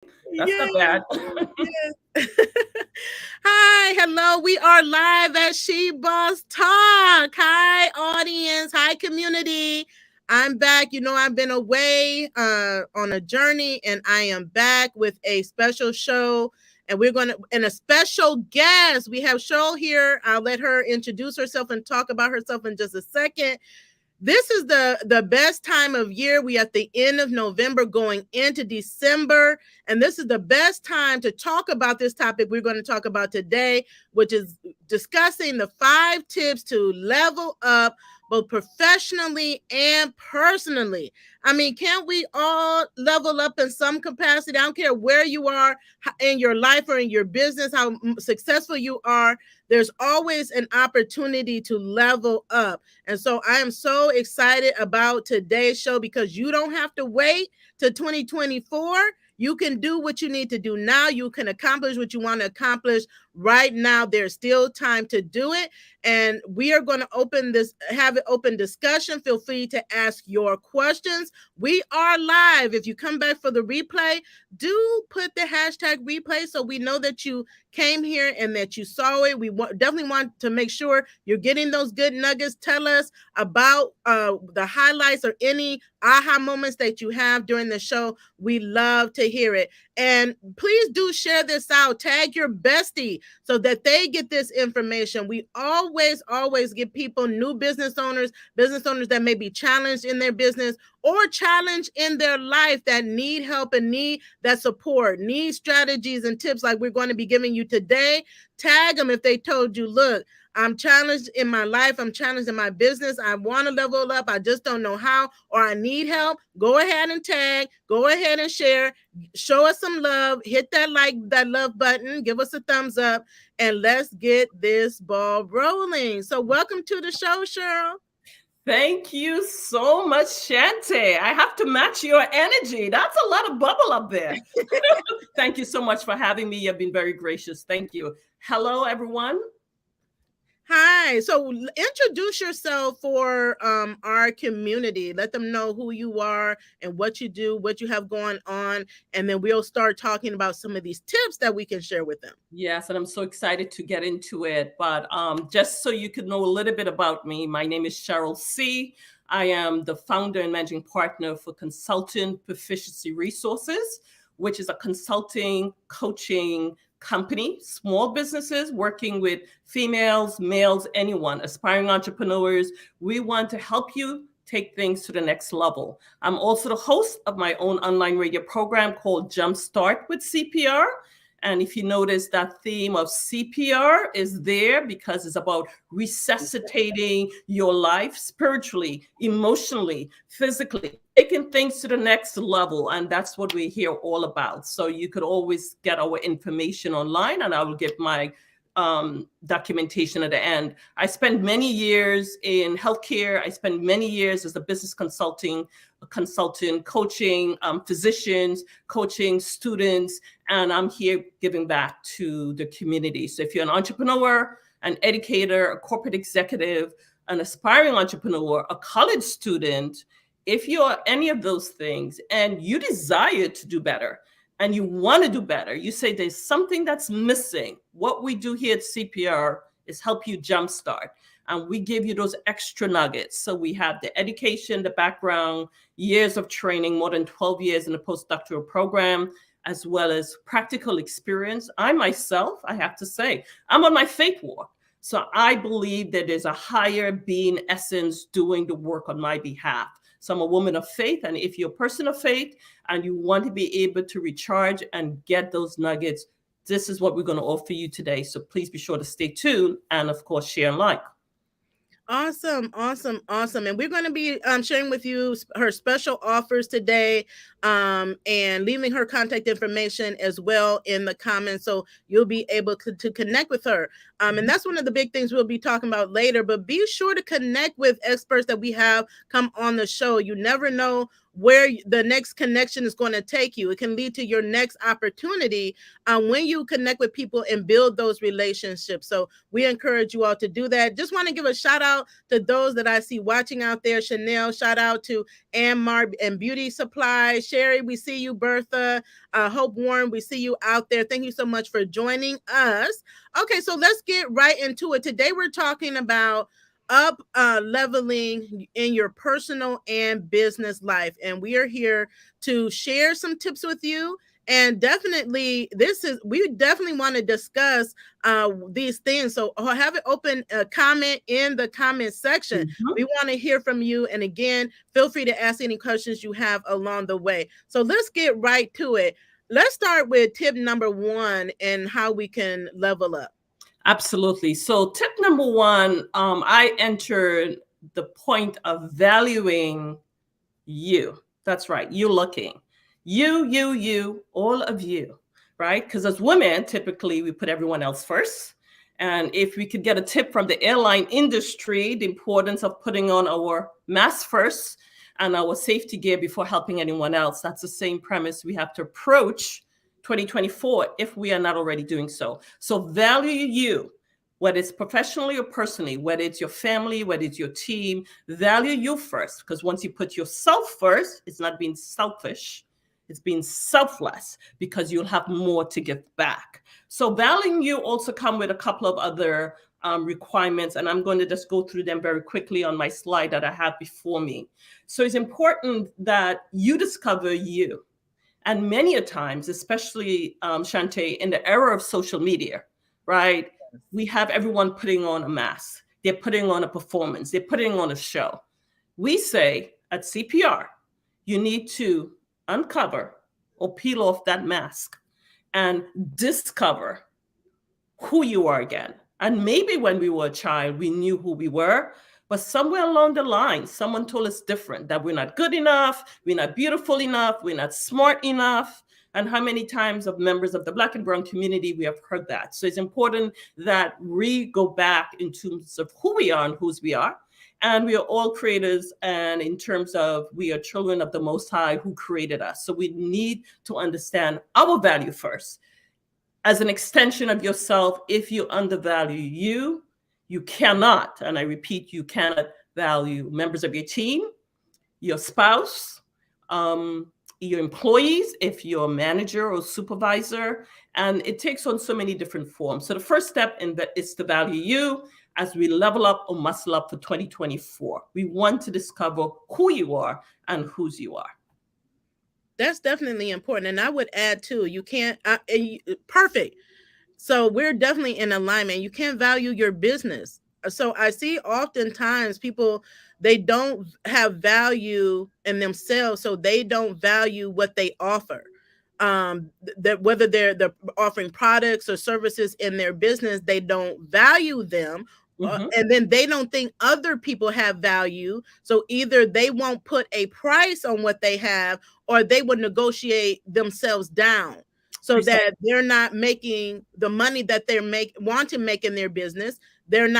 That's Yes, not bad. yes. Hi, hello. We are live at She Boss Talk. Hi, audience. Hi, community. I'm back. You know, I've been away on a journey, and I am back with a special show. And we're going to, and a special guest. We have Cheryl here. I'll let her introduce herself and talk about herself in just a second. This is the best time of year. We at the end of November going into December, and this is the best time to talk about this topic we're going to talk about today, which is discussing the 5 tips to level up both professionally and personally. I mean, can't we all level up in some capacity? I don't care where you are in your life or in your business, how successful you are. There's always an opportunity to level up. And so I am so excited about today's show because you don't have to wait to 2024. You can do what you need to do now. You can accomplish what you want to accomplish right now. There's still time to do it. And we are going to have an open discussion. Feel free to ask your questions. We are live. If you come back for the replay, do put the hashtag replay so we know that you came here and that you saw it. We definitely want to make sure you're getting those good nuggets. Tell us about the highlights or any aha moments that you have during the show. We love to hear it. And please do share this out. Tag your bestie so that they get this information. We always give people, new business owners that may be challenged in their business or challenged in their life, that need help and need that support, need strategies and tips like we're going to be giving you today. Tag them if they told you, look, I'm challenged in my life. I'm challenged in my business. I want to level up. I just don't know how, or I need help. Go ahead and tag. Go ahead and share. Show us some love. Hit that that love button. Give us a thumbs up, and let's get this ball rolling. So, welcome to the show, Cheryl. Thank you so much, Shante. I have to match your energy. That's a lot of bubble up there. Thank you so much for having me. You've been very gracious. Thank you. Hello, everyone. Hi. So introduce yourself for our community. Let them know who you are and what you do, what you have going on, and then we'll start talking about some of these tips that we can share with them. Yes, and I'm so excited to get into it. But just so you could know a little bit about me, my name is Cheryl C. I am the founder and managing partner for Consultant Proficiency Resources, which is a consulting, coaching company, small businesses working with females, males, anyone, aspiring entrepreneurs. We want to help you take things to the next level. I'm also the host of my own online radio program called Jumpstart with CPR. And if you notice, that theme of CPR is there because it's about resuscitating your life spiritually, emotionally, physically, taking things to the next level. And that's what we're here all about. So you could always get our information online, and I will give my documentation at the end. I spent many years in healthcare. I spent many years as a business consultant, coaching physicians, coaching students, and I'm here giving back to the community. So if you're an entrepreneur, an educator, a corporate executive, an aspiring entrepreneur, a college student, if you're any of those things and you desire to do better, and you want to do better, you say there's something that's missing. What we do here at CPR is help you jumpstart. And we give you those extra nuggets. So we have the education, the background, years of training, more than 12 years in a postdoctoral program, as well as practical experience. I myself, I have to say, I'm on my faith walk. So I believe that there's a higher being essence doing the work on my behalf. So I'm a woman of faith. And if you're a person of faith and you want to be able to recharge and get those nuggets, this is what we're going to offer you today. So please be sure to stay tuned and, of course, share and like. Awesome. And we're going to be sharing with you her special offers today, and leaving her contact information as well in the comments, so you'll be able to connect with her. And that's one of the big things we'll be talking about later, but be sure to connect with experts that we have come on the show. You never know where the next connection is going to take you. It can lead to your next opportunity when you connect with people and build those relationships. So we encourage you all to do that. Just want to give a shout out to those that I see watching out there. Chanel, shout out to Anmar and Beauty Supply. Sherry, we see you. Bertha, Hope Warren, we see you out there. Thank you so much for joining us. Okay, so let's get right into it. Today we're talking about up leveling in your personal and business life, and we are here to share some tips with you. And definitely we definitely want to discuss these things, so I'll have it open a comment in the comment section. We want to hear from you, and again, feel free to ask any questions you have along the way. So let's get right to it. Let's start with tip number 1 and how we can level up. Absolutely. So tip number 1, I entered the point of valuing you. That's right. You looking. You, all of you, right? Because as women, typically we put everyone else first. And if we could get a tip from the airline industry, the importance of putting on our mask first and our safety gear before helping anyone else, that's the same premise we have to approach 2024 if we are not already doing so. So value you, whether it's professionally or personally, whether it's your family, whether it's your team, value you first. Because once you put yourself first, it's not being selfish, it's being selfless, because you'll have more to give back. So valuing you also come with a couple of other requirements, and I'm going to just go through them very quickly on my slide that I have before me. So it's important that you discover you. And many a times, especially Shante, in the era of social media, right? We have everyone putting on a mask. They're putting on a performance. They're putting on a show. We say at CPR, you need to uncover or peel off that mask and discover who you are again. And maybe when we were a child, we knew who we were, but somewhere along the line, someone told us different, that we're not good enough, we're not beautiful enough, we're not smart enough. And how many times of members of the Black and Brown community we have heard that. So it's important that we go back in terms of who we are and whose we are. And we are all creators. And in terms of we are children of the Most High who created us. So we need to understand our value first. As an extension of yourself, if you undervalue you, you cannot, and I repeat, you cannot value members of your team, your spouse, your employees, if you're a manager or supervisor, and it takes on so many different forms. So the first step in that is to value you as we level up or muscle up for 2024. We want to discover who you are and whose you are. That's definitely important. And I would add too, you can't, perfect. So we're definitely in alignment. You can't value your business. So I see oftentimes people, they don't have value in themselves, so they don't value what they offer. That whether they're offering products or services in their business, they don't value them. And then they don't think other people have value. So either they won't put a price on what they have, or they would negotiate themselves down so that they're not making the money that they want to make in their business. They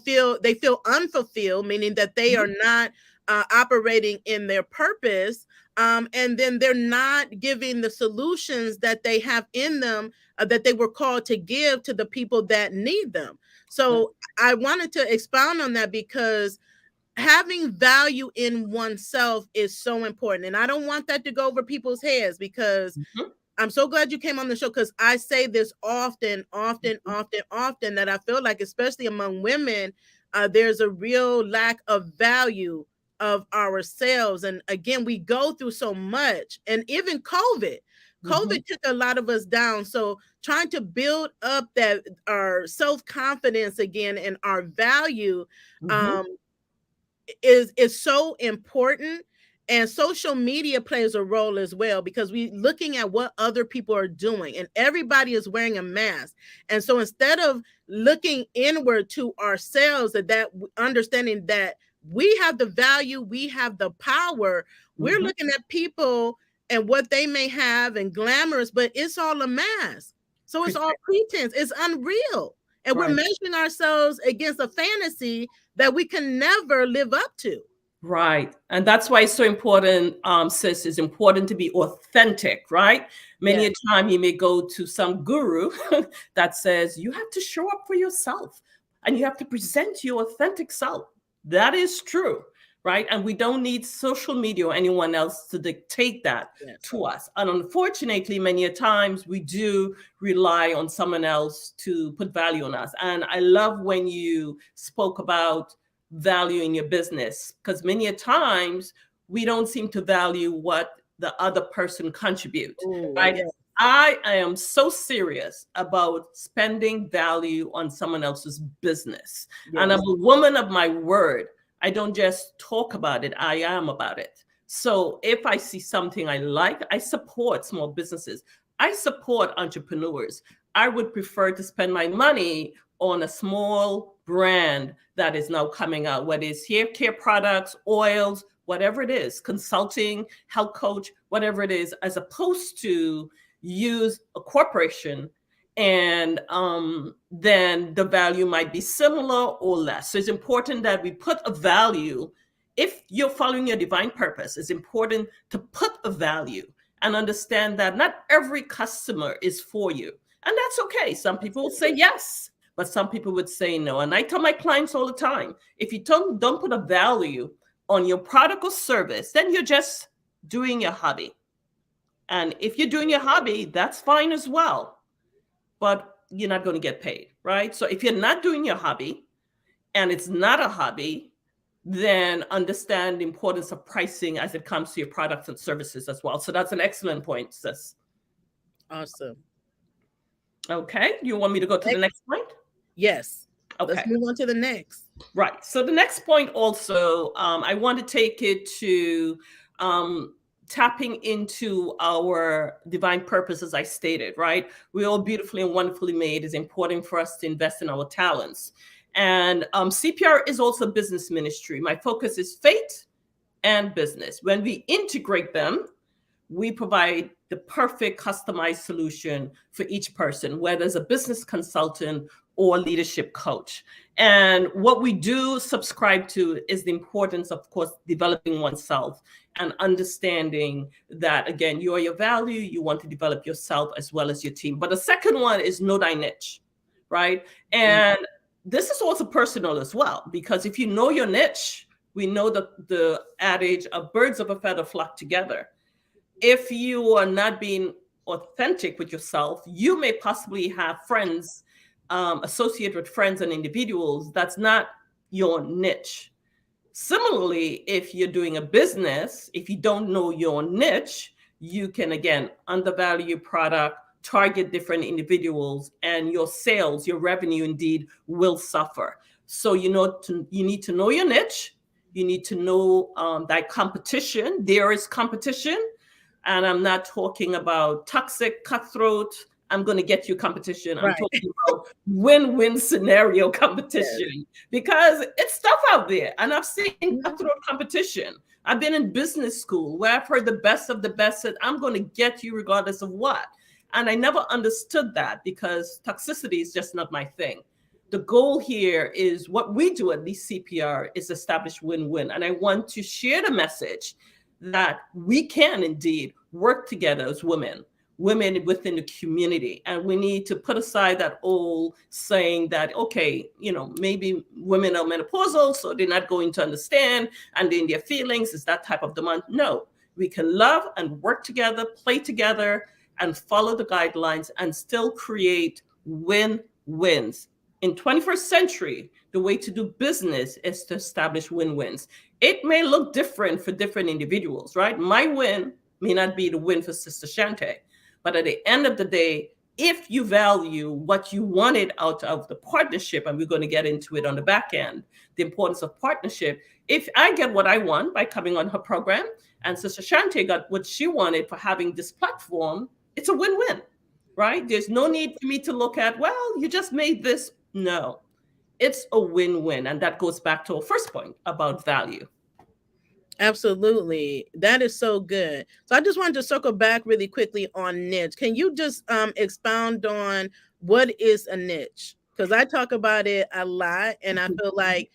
feel unfulfilled, meaning that they are not operating in their purpose. And then they're not giving the solutions that they have in them that they were called to give to the people that need them. So I wanted to expound on that because having value in oneself is so important. And I don't want that to go over people's heads, because I'm so glad you came on the show, because I say this often, that I feel like, especially among women, there's a real lack of value of ourselves. And again, we go through so much, and even COVID took a lot of us down. So trying to build up our self-confidence again and our value is so important. And social media plays a role as well, because we're looking at what other people are doing, and everybody is wearing a mask. And so instead of looking inward to ourselves, that understanding that we have the value, we have the power, we're looking at people and what they may have and glamorous, but it's all a mask. So it's all pretense. It's unreal. And we're measuring ourselves against a fantasy that we can never live up to. Right. And that's why it's so important, sis, it's important to be authentic, right? Many Yes. a time you may go to some guru that says you have to show up for yourself and you have to present your authentic self. That is true, right? And we don't need social media or anyone else to dictate that Yes. to us. And unfortunately, many a times we do rely on someone else to put value on us. And I love when you spoke about value in your business, because many a times we don't seem to value what the other person contribute. Ooh, Right? yes. I am so serious about spending value on someone else's business. And Yes. I'm a woman of my word. I don't just talk about it, I am about it. So if I see something I like, I support small businesses. I support entrepreneurs. I would prefer to spend my money on a small brand that is now coming out, whether it's hair care products, oils, whatever it is, consulting, health coach, whatever it is, as opposed to use a corporation and then the value might be similar or less. So it's important that we put a value. If you're following your divine purpose, it's important to put a value and understand that not every customer is for you. And that's okay. Some people will say yes, but some people would say no. And I tell my clients all the time, if you don't put a value on your product or service, then you're just doing your hobby. And if you're doing your hobby, that's fine as well, but you're not going to get paid, right? So if you're not doing your hobby and it's not a hobby, then understand the importance of pricing as it comes to your products and services as well. So that's an excellent point, sis. Awesome. Okay. You want me to go to the next point? Yes. Okay. Let's move on to the next. Right. So the next point also, I want to take it to tapping into our divine purpose, as I stated, right? We're all beautifully and wonderfully made. It's important for us to invest in our talents. And CPR is also business ministry. My focus is faith and business. When we integrate them, we provide the perfect customized solution for each person, whether it's a business consultant or leadership coach. And what we do subscribe to is the importance, of course, developing oneself and understanding that, again, you are your value, you want to develop yourself as well as your team. But the second one is know thy niche, right? And this is also personal as well, because if you know your niche, we know the adage of birds of a feather flock together. If you are not being authentic with yourself, you may possibly have friends, associate with friends and individuals that's not your niche. Similarly, if you're doing a business, if you don't know your niche, you can, again, undervalue your product, target different individuals, and your sales, your revenue indeed will suffer. So you need to know your niche. You need to know that competition. There is competition. And I'm not talking about toxic, cutthroat, I'm going to get you competition. I'm talking about win-win scenario competition, because it's tough out there. And I've seen cutthroat competition. I've been in business school where I've heard the best of the best said, I'm going to get you regardless of what. And I never understood that, because toxicity is just not my thing. The goal here is what we do at least CPR is establish win-win. And I want to share the message that we can indeed work together as women within the community. And we need to put aside that old saying that, okay, maybe women are menopausal, so they're not going to understand, and in their feelings is that type of demand. No, we can love and work together, play together, and follow the guidelines and still create win-wins. In 21st century, the way to do business is to establish win-wins. It may look different for different individuals, right? My win may not be the win for Sister Shante, but at the end of the day, if you value what you wanted out of the partnership, and we're going to get into it on the back end, the importance of partnership. If I get what I want by coming on her program, and Sister Shante got what she wanted for having this platform, it's a win-win, right? There's no need for me to look at, well, you just made this. No, it's a win-win. And that goes back to our first point about value. Absolutely. That is so good. So I just wanted to circle back really quickly on niche. Can you just expound on what is a niche? Because I talk about it a lot, and I feel like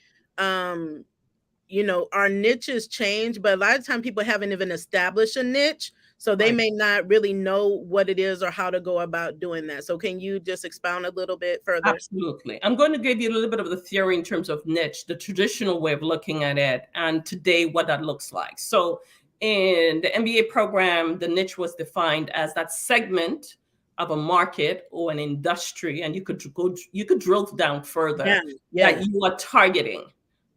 our niches change, but a lot of time people haven't even established a niche. So they Right. may not really know what it is or how to go about doing that. So can you just expound a little bit further? Absolutely. I'm going to give you a little bit of the theory in terms of niche, the traditional way of looking at it, and today what that looks like. So, in the MBA program, the niche was defined as that segment of a market or an industry, and you could drill down further Yeah. that you are targeting,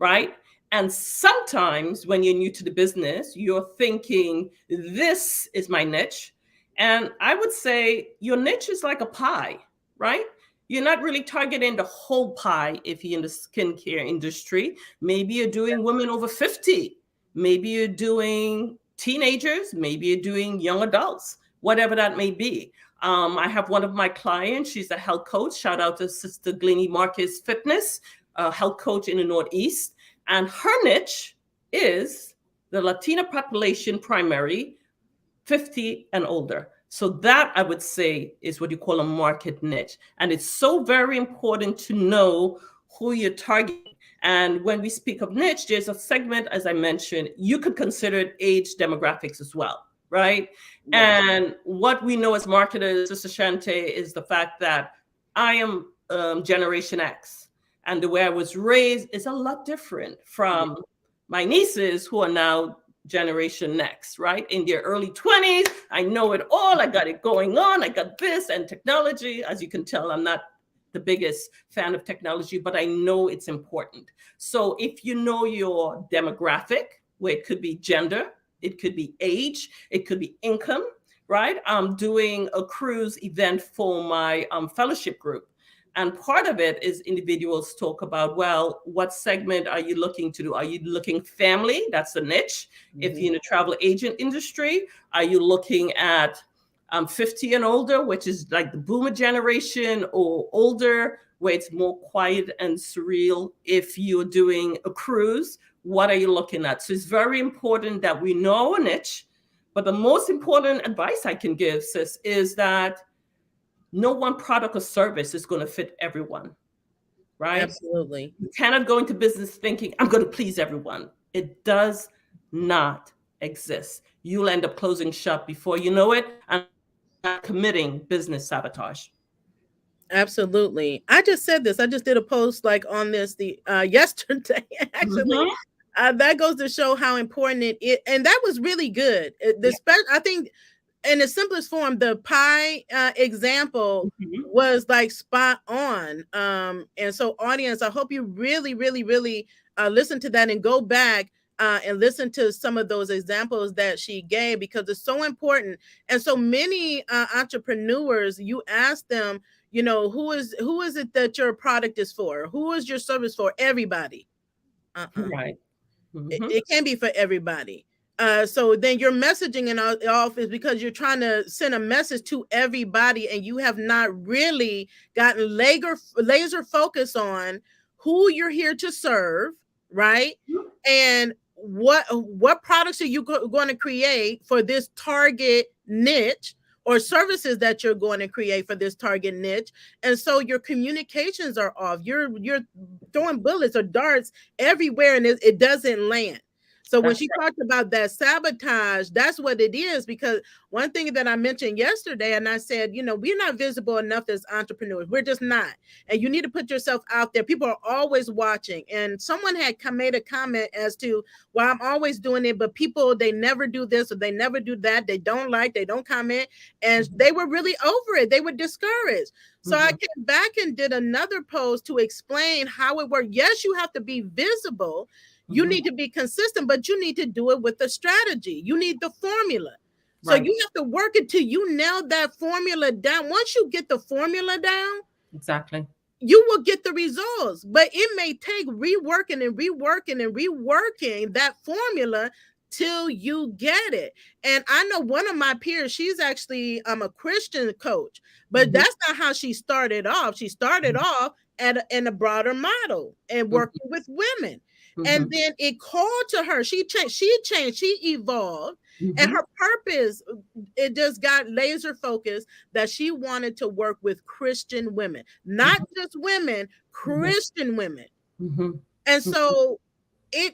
right? And sometimes when you're new to the business, you're thinking, this is my niche. And I would say your niche is like a pie, right? You're not really targeting the whole pie if you're in the skincare industry. Maybe you're doing women over 50. Maybe you're doing teenagers. Maybe you're doing young adults, whatever that may be. I have one of my clients. She's a health coach. Shout out to Sister Glennie Marcus Fitness, a health coach in the Northeast. And her niche is the Latina population, primary 50 and older. So that I would say is what you call a market niche. And it's so very important to know who you're targeting. And when we speak of niche, there's a segment, as I mentioned, you could consider it age demographics as well, right? Yeah. And what we know as marketers, Sister Shante, is the fact that I am Generation X. And the way I was raised is a lot different from my nieces who are now Generation Next, right? In their early 20s, I know it all. I got it going on. I got this and technology. As you can tell, I'm not the biggest fan of technology, but I know it's important. So if you know your demographic, where it could be gender, it could be age, it could be income, right? I'm doing a cruise event for my fellowship group. And part of it is individuals talk about, well, what segment are you looking to do? Are you looking family? That's a niche. If you're in the travel agent industry, are you looking at 50 and older, which is like the boomer generation, or older, where it's more quiet and surreal? If you're doing a cruise, what are you looking at? So it's very important that we know a niche. But the most important advice I can give, sis, is that no one product or service is going to fit everyone, right? Absolutely. You cannot go into business thinking, I'm going to please everyone. It does not exist. You'll end up closing shop before you know it and committing business sabotage. Absolutely. I just said this. I just did a post like on this yesterday, actually. That goes to show how important it is. And that was really good. I think in the simplest form, the pie example was like spot on. And so, audience, I hope you really, really, really listen to that and go back and listen to some of those examples that she gave, because it's so important. And so many entrepreneurs, you ask them, who is it that your product is for? Who is your service for? Everybody. Right. It can be for everybody. So then your messaging in off is because you're trying to send a message to everybody, and you have not really gotten laser focus on who you're here to serve, right? And what products are you going to create for this target niche, or services that you're going to create for this target niche. And so your communications are off. You're throwing bullets or darts everywhere, and it doesn't land. So when she talked about that sabotage, that's what it is. Because one thing that I mentioned yesterday, and I said, we're not visible enough as entrepreneurs. We're just not. And you need to put yourself out there. People are always watching. And someone had made a comment as to, well, I'm always doing it, but people, they never do this or they never do that. They don't comment. And they were really over it. They were discouraged. So I came back and did another post to explain how it worked. Yes, you have to be visible. You need to be consistent, but you need to do it with a strategy. You need the formula. So you have to work it till you nail that formula down. Once you get the formula down, exactly, you will get the results. But it may take reworking that formula till you get it. And I know one of my peers, she's actually a Christian coach, but that's not how she started off. She started off in a broader model and working with women. And then it called to her. She changed, she evolved, and her purpose, it just got laser focused that she wanted to work with Christian women, not just women, Christian women. And so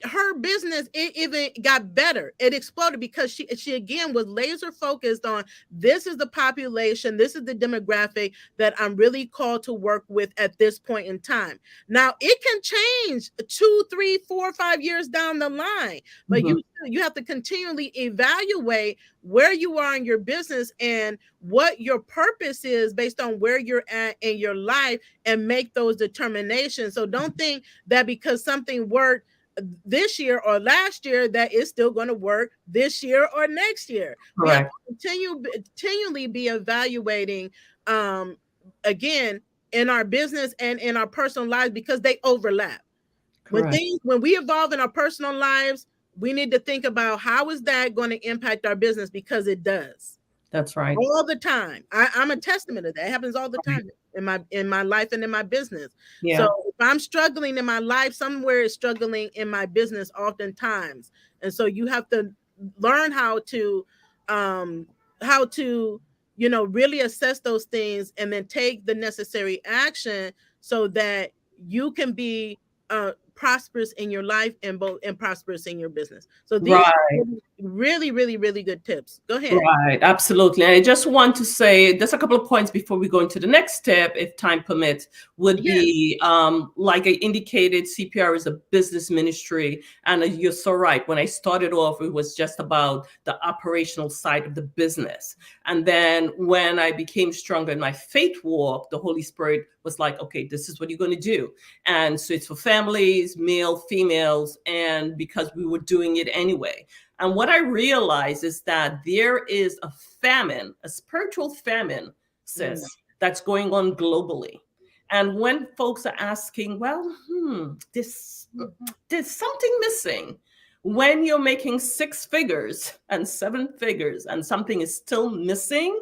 her business, it even got better. It exploded because she again was laser focused on, this is the population, this is the demographic that I'm really called to work with at this point in time. Now it can change 2, 3, 4, 5 years down the line, but Mhm. you have to continually evaluate where you are in your business and what your purpose is based on where you're at in your life, and make those determinations. So don't think that because something worked this year or last year that it's still going to work this year or next year. We have Correct. to continually be evaluating, um again, in our business and in our personal lives, because they overlap. Correct. When we evolve in our personal lives, we need to think about how is that going to impact our business, because it does That's right. all the time. I'm a testament of that. It happens all the Right. time in my life and in my business. So Yeah. if I'm struggling in my life, somewhere is struggling in my business oftentimes. And so you have to learn um how to really assess those things, and then take the necessary action so that you can be prosperous in your life, and prosperous in your business. So these Right. are really, really, really good tips. Go ahead. Right, absolutely. And I just want to say there's a couple of points before we go into the next step, if time permits, would Yes. be like I indicated, CPR is a business ministry. And you're so right. When I started off, it was just about the operational side of the business. And then when I became stronger in my faith walk, the Holy Spirit was like, okay, this is what you're going to do. And so it's for families, male, females, and because we were doing it anyway. And what I realize is that there is a famine, a spiritual famine, Mm. sis, that's going on globally. And when folks are asking, well, there's something missing. When you're making 6 figures and 7 figures and something is still missing,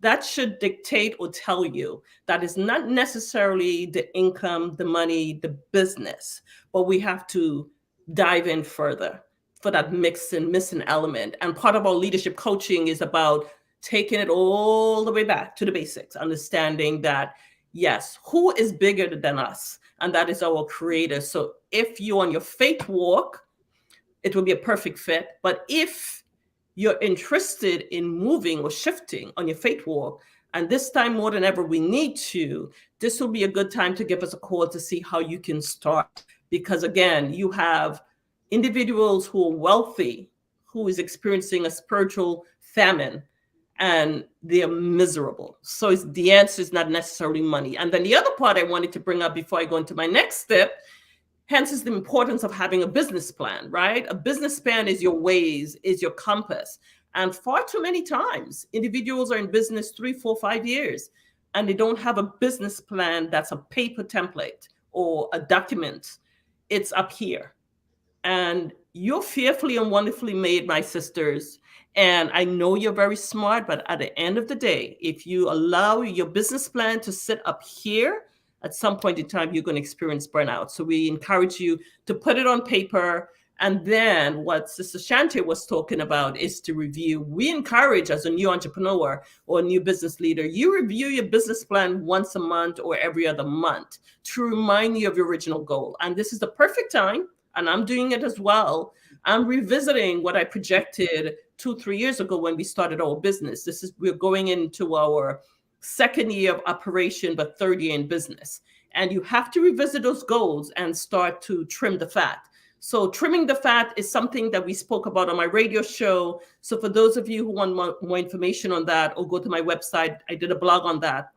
that should dictate or tell you that is not necessarily the income, the money, the business, but we have to dive in further for that missing element. And part of our leadership coaching is about taking it all the way back to the basics, understanding that, yes, who is bigger than us? And that is our creator. So if you're on your faith walk, it will be a perfect fit. But if you're interested in moving or shifting on your faith walk, and this time more than ever we need to, this will be a good time to give us a call to see how you can start. Because again, you have individuals who are wealthy, who is experiencing a spiritual famine, and they're miserable. So the answer is not necessarily money. And then the other part I wanted to bring up before I go into my next step, hence is the importance of having a business plan, right? A business plan is your ways, is your compass. And far too many times, individuals are in business 3, 4, 5 years, and they don't have a business plan that's a paper template or a document. It's up here. And you're fearfully and wonderfully made, my sisters. And I know you're very smart, but at the end of the day, if you allow your business plan to sit up here, at some point in time, you're going to experience burnout. So we encourage you to put it on paper. And then what Sister Shante was talking about is to review. We encourage, as a new entrepreneur or a new business leader, you review your business plan once a month or every other month to remind you of your original goal. And this is the perfect time, and I'm doing it as well. I'm revisiting what I projected 2, 3 years ago when we started our business. We're going into our second year of operation, but third year in business. And you have to revisit those goals and start to trim the fat. So trimming the fat is something that we spoke about on my radio show. So for those of you who want more information on that, or go to my website, I did a blog on that.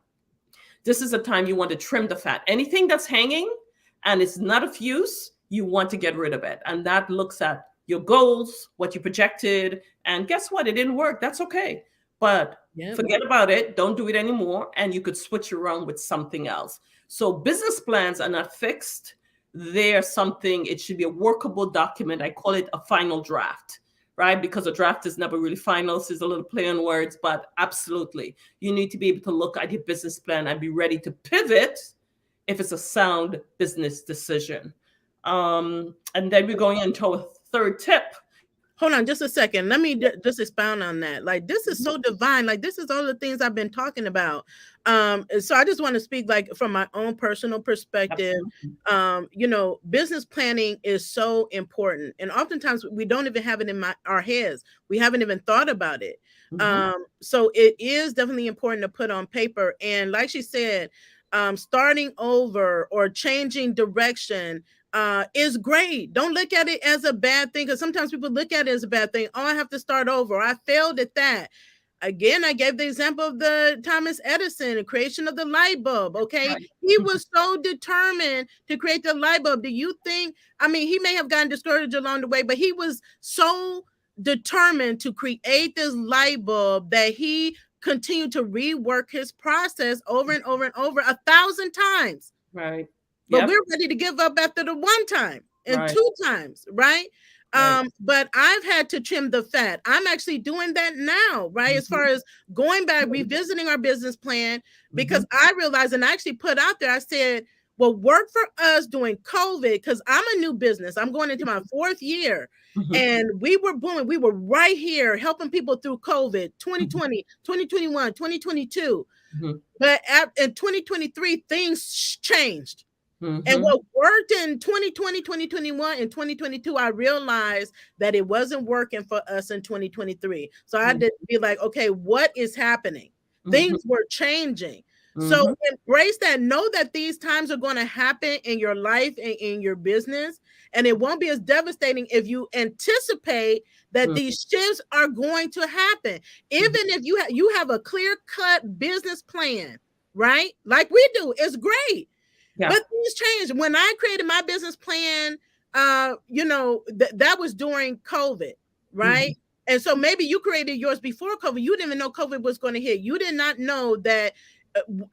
This is a time you want to trim the fat. Anything that's hanging and it's not of use, you want to get rid of it. And that looks at your goals, what you projected, and guess what? It didn't work. That's okay. But forget about it. Don't do it anymore. And you could switch around with something else. So business plans are not fixed. They're something, it should be a workable document. I call it a final draft, right? Because a draft is never really final. So it's a little play on words, but absolutely. You need to be able to look at your business plan and be ready to pivot if it's a sound business decision. And then we're going into our third tip. hold on just a second. Let me just expound on that. Like, this is so divine. Like, this is all the things I've been talking about. So I just want to speak like from my own personal perspective. Absolutely. Business planning is so important, and oftentimes we don't even have it in our heads. We haven't even thought about it. Mm-hmm. So it is definitely important to put on paper. And like she said, starting over or changing direction is great. Don't look at it as a bad thing, because sometimes people look at it as a bad thing. Oh, I have to start over. I failed at that. Again, I gave the example of the Thomas Edison, the creation of the light bulb. Okay. Right. He was so determined to create the light bulb. Do you think, I mean, he may have gotten discouraged along the way, but he was so determined to create this light bulb that he continued to rework his process over and over and over 1,000 times. Right. But Yep. we're ready to give up after the one time and Right. 2 times, right? Right. But I've had to trim the fat. I'm actually doing that now, right? As far as going back, revisiting our business plan, because I realized, and I actually put out there, I said, well, work for us during COVID, because I'm a new business. I'm going into my 4th year. And we were booming. We were right here helping people through COVID, 2020, 2021, 2022. But in 2023, things changed. And what worked in 2020, 2021, and 2022, I realized that it wasn't working for us in 2023. So I had to be like, okay, what is happening? Things were changing. So embrace that. Know that these times are going to happen in your life and in your business. And it won't be as devastating if you anticipate that these shifts are going to happen. Even if you have a clear-cut business plan, right? Like we do, it's great. Yeah. But things changed. When I created my business plan, that was during COVID, right? And so maybe you created yours before COVID. You didn't even know COVID was going to hit. You did not know that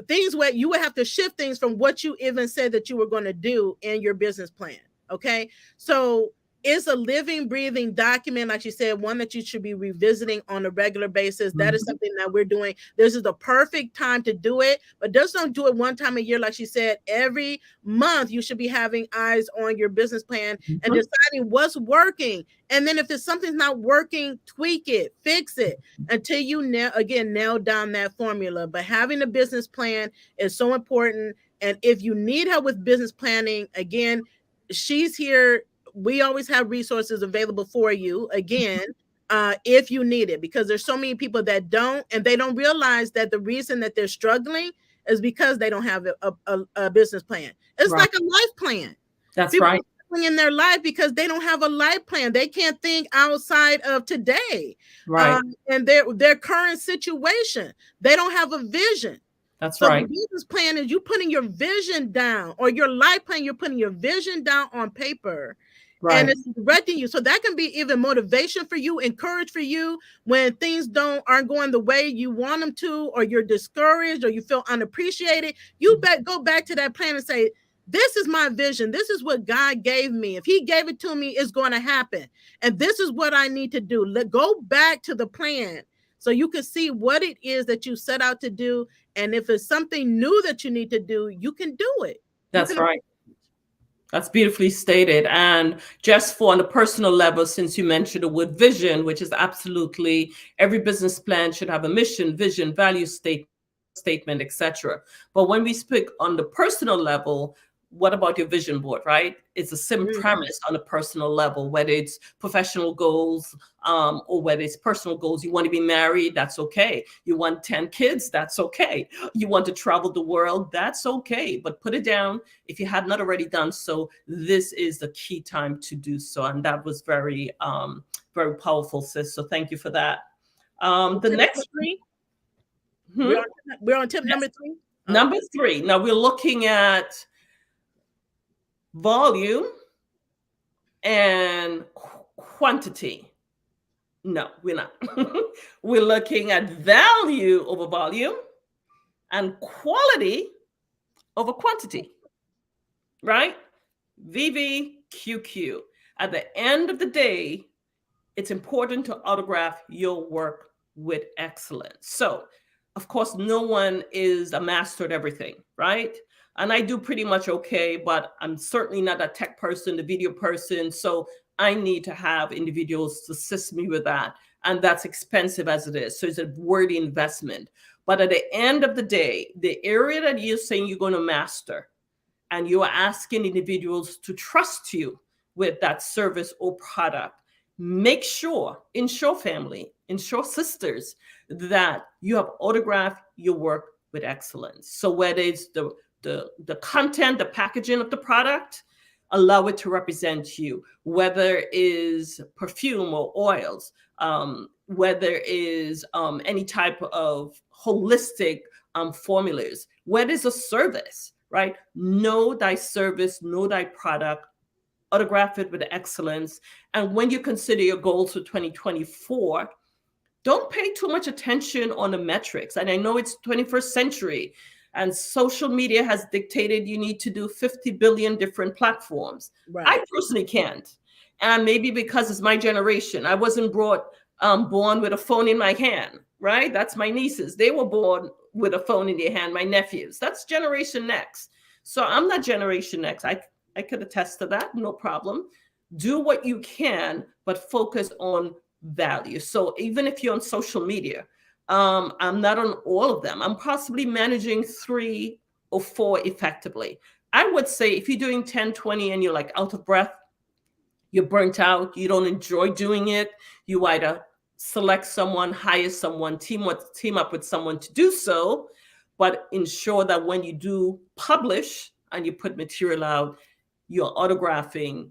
things where you would have to shift things from what you even said that you were going to do in your business plan. Okay. So it's a living, breathing document, like you said, one that you should be revisiting on a regular basis. That is something that we're doing. This is the perfect time to do it, but just don't do it one time a year. Like she said, every month you should be having eyes on your business plan and deciding what's working. And then if something's not working, tweak it, fix it until you nail down that formula. But having a business plan is so important. And if you need help with business planning, again, she's here. We always have resources available for you, again, if you need it, because there's so many people that don't, and they don't realize that the reason that they're struggling is because they don't have a business plan. It's like a life plan. That's people right. in their life because they don't have a life plan. They can't think outside of today, Right. and their current situation. They don't have a vision. That's so right. The business plan is you putting your vision down, or your life plan, you're putting your vision down on paper. Right. And it's directing you. So that can be even motivation for you, encourage for you when things aren't going the way you want them to, or you're discouraged, or you feel unappreciated. You go back to that plan and say, this is my vision. This is what God gave me. If he gave it to me, it's going to happen. And this is what I need to do. Go back to the plan so you can see what it is that you set out to do. And if it's something new that you need to do, you can do it. That's right. That's beautifully stated. And just on the personal level, since you mentioned the word vision, which is absolutely every business plan should have a mission, vision, value statement, etc. But when we speak on the personal level, what about your vision board, right? It's the same premise on a personal level, whether it's professional goals or whether it's personal goals. You want to be married, that's okay. You want 10 kids, that's okay. You want to travel the world, that's okay. But put it down if you had not already done so. This is the key time to do so. And that was very, very powerful, sis. So thank you for that. The next three. We're on tip number 3. Number 3. Now we're looking at volume and quantity. No, we're not. We're looking at value over volume and quality over quantity, right? VVQQ. At the end of the day, it's important to autograph your work with excellence. So, of course, no one is a master at everything, right? And I do pretty much okay, but I'm certainly not a tech person, the video person. So I need to have individuals to assist me with that. And that's expensive as it is. So it's a worthy investment. But at the end of the day, the area that you're saying you're going to master, and you're asking individuals to trust you with that service or product, make sure, ensure family, ensure sisters, that you have autographed your work with excellence. So whether it's the content, the packaging of the product, allow it to represent you, whether it is perfume or oils, whether it is any type of holistic formulas, whether it's a service, right? Know thy service, know thy product, autograph it with excellence. And when you consider your goals for 2024, don't pay too much attention on the metrics. And I know it's 21st century and social media has dictated you need to do 50 billion different platforms. Right. I personally can't. And maybe because it's my generation, I wasn't born with a phone in my hand, right? That's my nieces. They were born with a phone in their hand, my nephews. That's Generation Next. So I'm not Generation Next. I could attest to that, no problem. Do what you can, but focus on value. So even if you're on social media, I'm not on all of them. I'm possibly managing 3 or 4 effectively. I would say if you're doing 10, 20 and you're like out of breath, you're burnt out, you don't enjoy doing it, you either select someone, hire someone, team up with someone to do so, but ensure that when you do publish and you put material out, you're autographing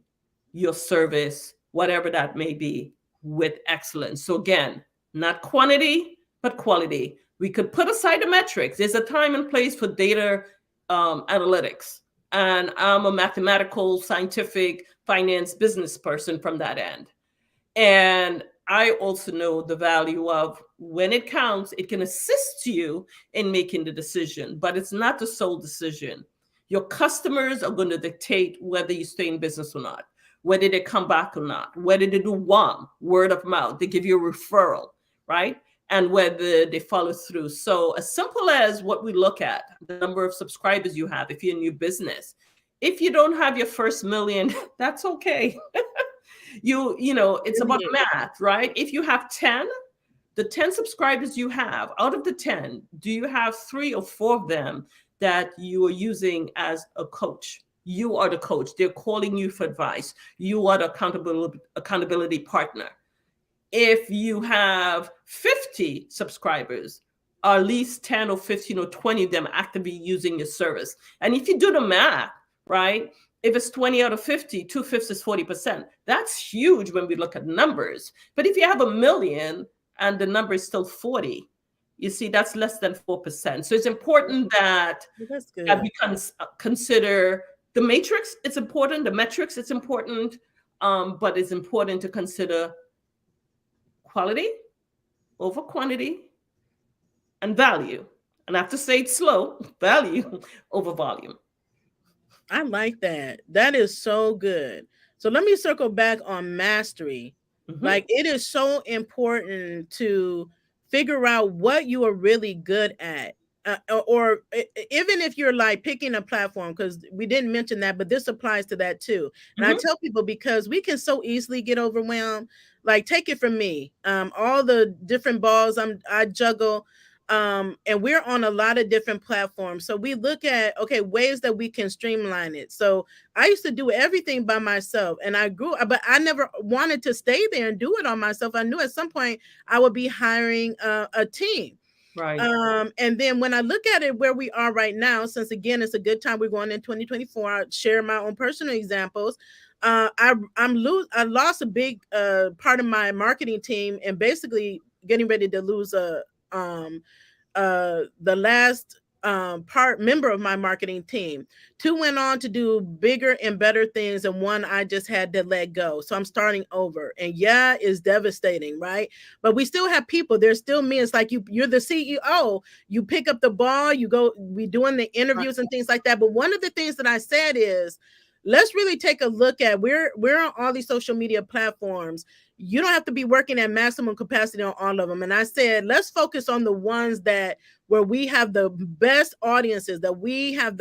your service, whatever that may be, with excellence. So again, not quantity, but quality. We could put aside the metrics. There's a time and place for data analytics. And I'm a mathematical, scientific, finance, business person from that end. And I also know the value of when it counts, it can assist you in making the decision, but it's not the sole decision. Your customers are going to dictate whether you stay in business or not, whether they come back or not, whether they do WOM, word of mouth, they give you a referral, right? And whether they follow through. So as simple as what we look at, the number of subscribers you have, if you're a new business. If you don't have your first million, that's okay. You know, it's about math, right? If you have 10, the 10 subscribers you have, out of the 10, do you have 3 or 4 of them that you are using as a coach? You are the coach. They're calling you for advice. You are the accountability partner. If you have 50 subscribers, at least 10 or 15 or 20 of them actively using your service. And if you do the math, right? If it's 20 out of 50, 2/5 is 40%. That's huge when we look at numbers. But if you have 1 million and the number is still 40, you see, that's less than 4%. So it's important that we consider the matrix. It's important. The metrics, it's important. But it's important to consider quality over quantity and value. And I have to say it slow, value over volume. I like that. That is so good. So let me circle back on mastery. Mm-hmm. Like, it is so important to figure out what you are really good at. Or even if you're like picking a platform, because we didn't mention that, but this applies to that too. And I tell people, because we can so easily get overwhelmed. Like, take it from me, all the different balls I juggle, and we're on a lot of different platforms. So we look at, okay, ways that we can streamline it. So I used to do everything by myself, and I grew, but I never wanted to stay there and do it on myself. I knew at some point I would be hiring a team. Right. And then when I look at it where we are right now, since again, it's a good time, we're going in 2024, I'll share my own personal examples. I lost a big part of my marketing team, and basically getting ready to lose the last member of my marketing team. 2 went on to do bigger and better things, and 1 I just had to let go. So I'm starting over, and yeah, it's devastating, right? But we still have people. There's still me. It's like you're the CEO. You pick up the ball. You go. We doing the interviews and things like that. But one of the things that I said is, let's really take a look at we're on all these social media platforms. You don't have to be working at maximum capacity on all of them. And I said, let's focus on the ones where we have the best audiences, that we have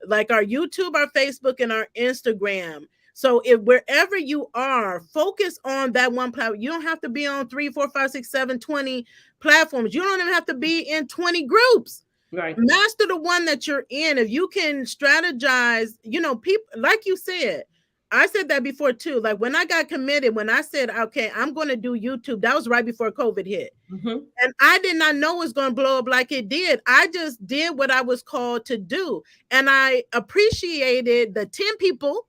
like our YouTube, our Facebook, and our Instagram. So if wherever you are, focus on that one platform. You don't have to be on 3, 4, 5, 6, 7, 20 platforms. You don't even have to be in 20 groups. Right. Master the one that you're in. If you can strategize, people, like you said, I said that before too. Like when I got committed, when I said, okay, I'm going to do YouTube, that was right before COVID hit. Mm-hmm. And I did not know it was going to blow up like it did. I just did what I was called to do. And I appreciated the 10 people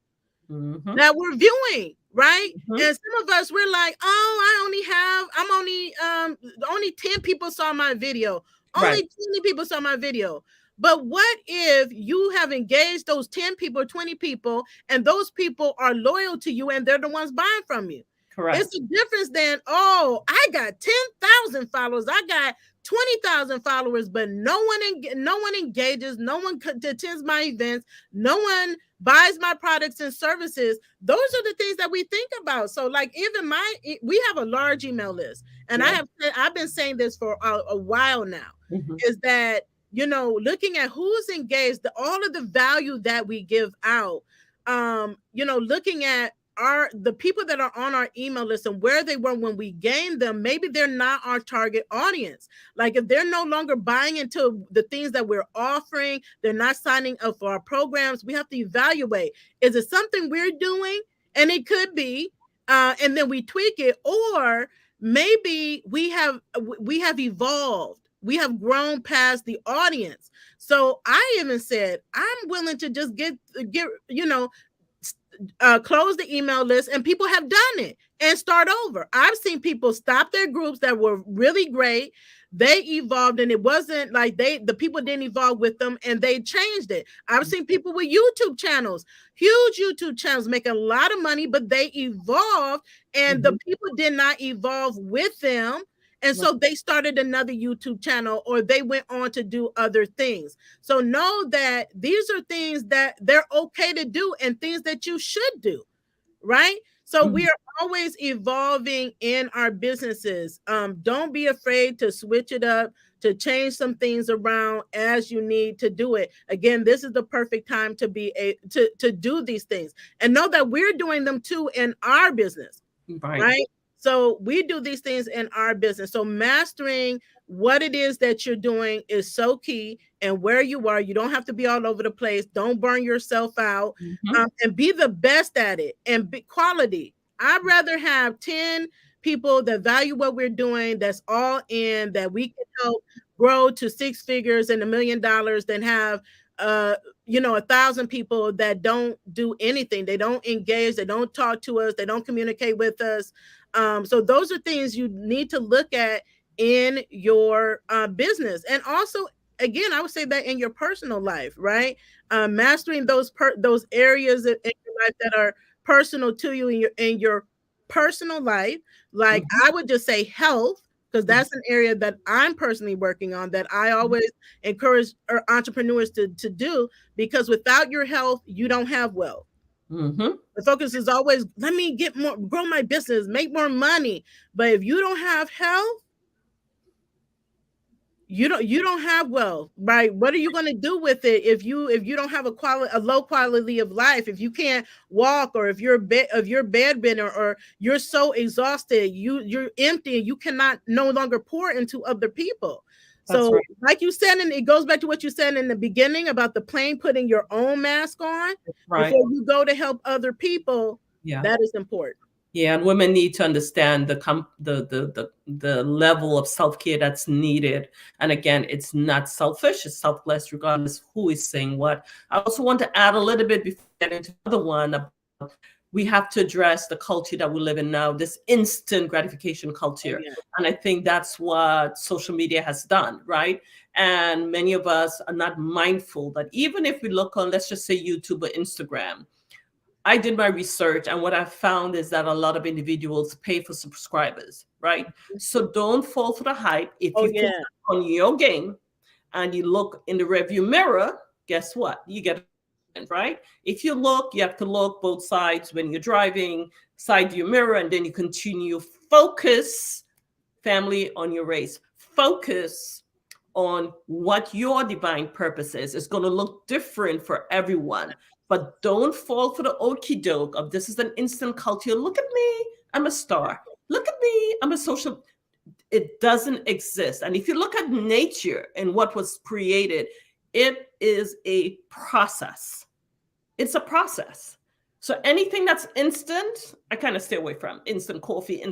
Mm-hmm. that we're viewing, right? Mm-hmm. And some of us, we're like, oh, only 10 people saw my video. Only Right. 20 people saw my video. But what if you have engaged those 10 people, 20 people, and those people are loyal to you and they're the ones buying from you? Correct. It's a difference than, oh, I got 10,000 followers. I got 20,000 followers, but no one engages, no one attends my events, no one buys my products and services. Those are the things that we think about. So like even we have a large email list, and Yeah. I've been saying this for a while now, Mm-hmm. is that, looking at who's engaged, all of the value that we give out, looking at the people that are on our email list and where they were when we gained them, maybe they're not our target audience. Like if they're no longer buying into the things that we're offering, they're not signing up for our programs, we have to evaluate, is it something we're doing? And it could be, and then we tweak it, or maybe we have evolved. We have grown past the audience. So I even said, I'm willing to just get close the email list, and people have done it and start over. I've seen people stop their groups that were really great. They evolved, and it wasn't like the people didn't evolve with them, and they changed it. I've seen people with YouTube channels, huge YouTube channels, making a lot of money, but they evolved, and the people did not evolve with them. And so they started another YouTube channel, or they went on to do other things. So know that these are things that they're okay to do and things that you should do, right? So we are always evolving in our businesses. Don't be afraid to switch it up, to change some things around as you need to do it. Again, this is the perfect time to to do these things, and know that we're doing them too in our business, right? So we do these things in our business. So mastering what it is that you're doing is so key, and where you are. You don't have to be all over the place. Don't burn yourself out, and be the best at it, and be quality. I'd rather have 10 people that value what we're doing, that's all in, that we can help grow to 6 figures and $1 million, than have 1,000 people that don't do anything. They don't engage, they don't talk to us, they don't communicate with us. So those are things you need to look at in your business. And also, again, I would say that in your personal life, right? Mastering those areas in your life that are personal to you in your personal life. Like I would just say health, because that's an area that I'm personally working on, that I always encourage entrepreneurs to do, because without your health, you don't have wealth. The focus is always, let me grow my business, make more money. But if you don't have health, you don't have wealth, right? What are you going to do with it if you don't have a low quality of life? If you can't walk, or if you're bedridden, or you're so exhausted, you're empty, and you cannot no longer pour into other people. So like you said, and it goes back to what you said in the beginning about the plane putting your own mask on before you go to help other people. That is important. Yeah, and women need to understand the level of self-care that's needed. And again, it's not selfish, it's selfless, regardless of who is saying what. I also want to add a little bit before we get into the other one about, we have to address the culture that we live in now, this instant gratification culture. And I think that's what social media has done, right? And many of us are not mindful that even if we look on, let's just say YouTube or Instagram, I did my research, and what I found is that a lot of individuals pay for subscribers, right? So don't fall for the hype. If you focus on your game and you look in the rearview mirror, guess what? You get right? If you look, you have to look both sides when you're driving, side your mirror, and then you continue. Focus, family, on your race. Focus on what your divine purpose is. It's going to look different for everyone. But don't fall for the okie doke of this is an instant culture. Look at me, I'm a star. Look at me, I'm a social. It doesn't exist. And if you look at nature and what was created, it is a process. It's a process. So anything that's instant, I kind of stay away from. Instant coffee,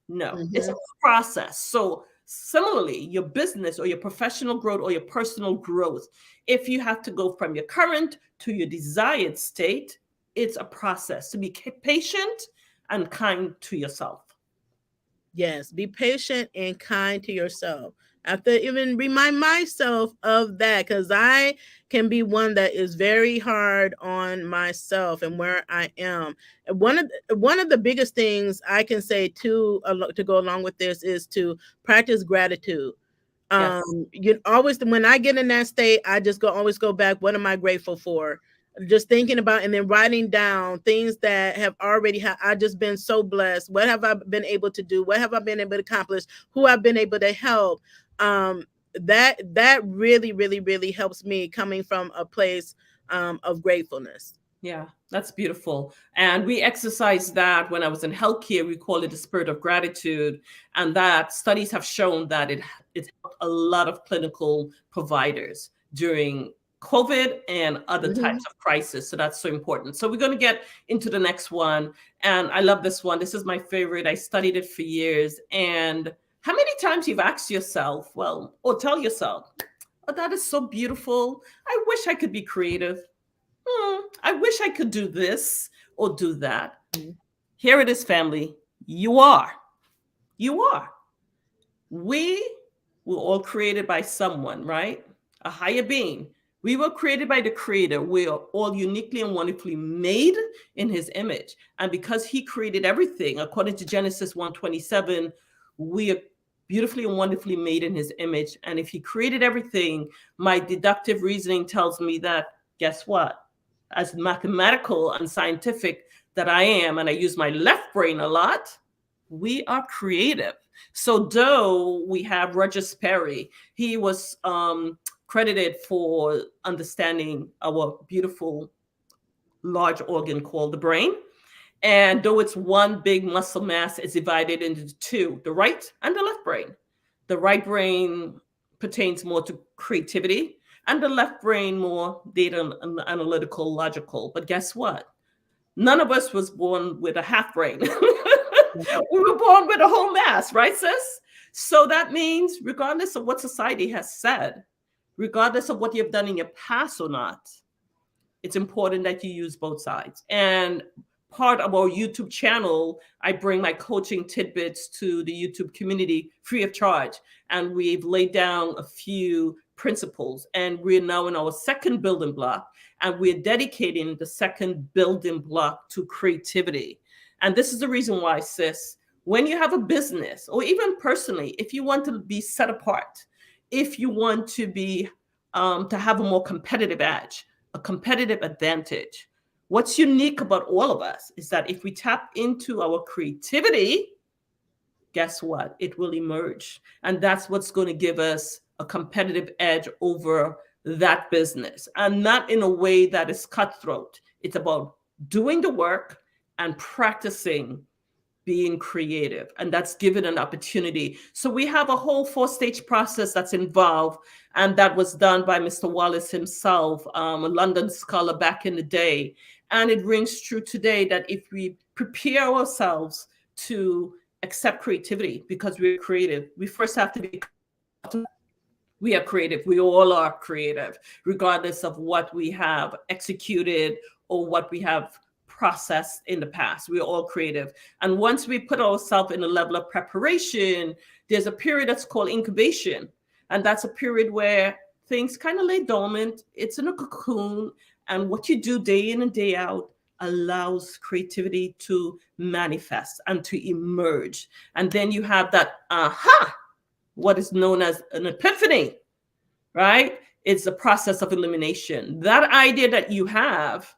no, it's a process. So similarly, your business or your professional growth or your personal growth, if you have to go from your current to your desired state, it's a process. To be patient and kind to yourself. Yes, be patient and kind to yourself. I have to even remind myself of that, because I can be one that is very hard on myself and where I am. And one of the biggest things I can say to go along with this is to practice gratitude. Yes. You always, when I get in that state, I just always go back. What am I grateful for? Just thinking about and then writing down things that have already I just been so blessed. What have I been able to do? What have I been able to accomplish? Who I've been able to help? That really, really, really helps me coming from a place of gratefulness. Yeah, that's beautiful. And we exercise that when I was in healthcare. We call it the spirit of gratitude. And that studies have shown that it helped a lot of clinical providers during COVID and other types of crisis. So that's so important. So we're going to get into the next one. And I love this one. This is my favorite. I studied it for years. And how many times you've asked yourself, well, or tell yourself, oh, that is so beautiful. I wish I could be creative. I wish I could do this or do that. Here it is, family. You are. You are. We were all created by someone, right? A higher being. We were created by the Creator. We are all uniquely and wonderfully made in His image. And because He created everything, according to Genesis 1:27, we are beautifully and wonderfully made in His image. And if He created everything, my deductive reasoning tells me that, guess what? As mathematical and scientific that I am, and I use my left brain a lot, we are creative. So though we have Roger Sperry, he was credited for understanding our beautiful large organ called the brain. And though it's one big muscle mass, it's divided into two, the right and the left brain. The right brain pertains more to creativity, and the left brain more data analytical, logical. But guess what? None of us was born with a half brain. We were born with a whole mass, right, sis? So that means regardless of what society has said, regardless of what you've done in your past or not, it's important that you use both sides. And part of our YouTube channel, I bring my coaching tidbits to the YouTube community free of charge. And we've laid down a few principles. And we're now in our second building block. And we're dedicating the second building block to creativity. And this is the reason why, sis, when you have a business, or even personally, if you want to be set apart, if you want to be to have a more competitive edge, a competitive advantage, what's unique about all of us is that if we tap into our creativity, guess what? It will emerge. And that's what's going to give us a competitive edge over that business, and not in a way that is cutthroat. It's about doing the work and practicing being creative, and that's given an opportunity. So we have a whole 4-stage process that's involved, and that was done by Mr. Wallace himself, a London scholar back in the day. And it rings true today that if we prepare ourselves to accept creativity because we're creative, we first have to be, we are creative. We all are creative, regardless of what we have executed or what we have processed in the past. We're all creative. And once we put ourselves in a level of preparation, there's a period that's called incubation. And that's a period where things kind of lay dormant. It's in a cocoon. And what you do day in and day out allows creativity to manifest and to emerge. And then you have that what is known as an epiphany, right? It's the process of elimination. That idea that you have,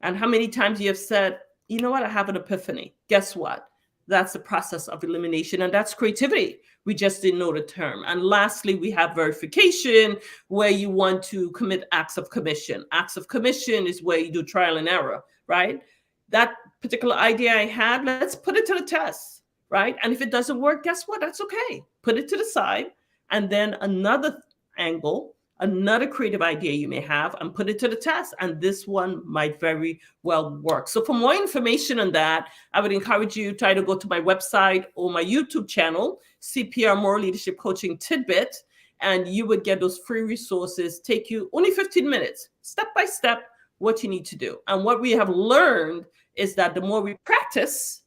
and how many times you have said, you know what, I have an epiphany. Guess what? That's the process of elimination, and that's creativity. We just didn't know the term. And lastly, we have verification, where you want to commit acts of commission. Acts of commission is where you do trial and error, right? That particular idea I had, let's put it to the test, right? And if it doesn't work, guess what? That's okay. Put it to the side, and then another angle, another creative idea you may have, and put it to the test. And this one might very well work. So for more information on that, I would encourage you to either go to my website or my YouTube channel, CPR More Leadership Coaching Tidbit, and you would get those free resources, take you only 15 minutes, step by step, what you need to do. And what we have learned is that the more we practice,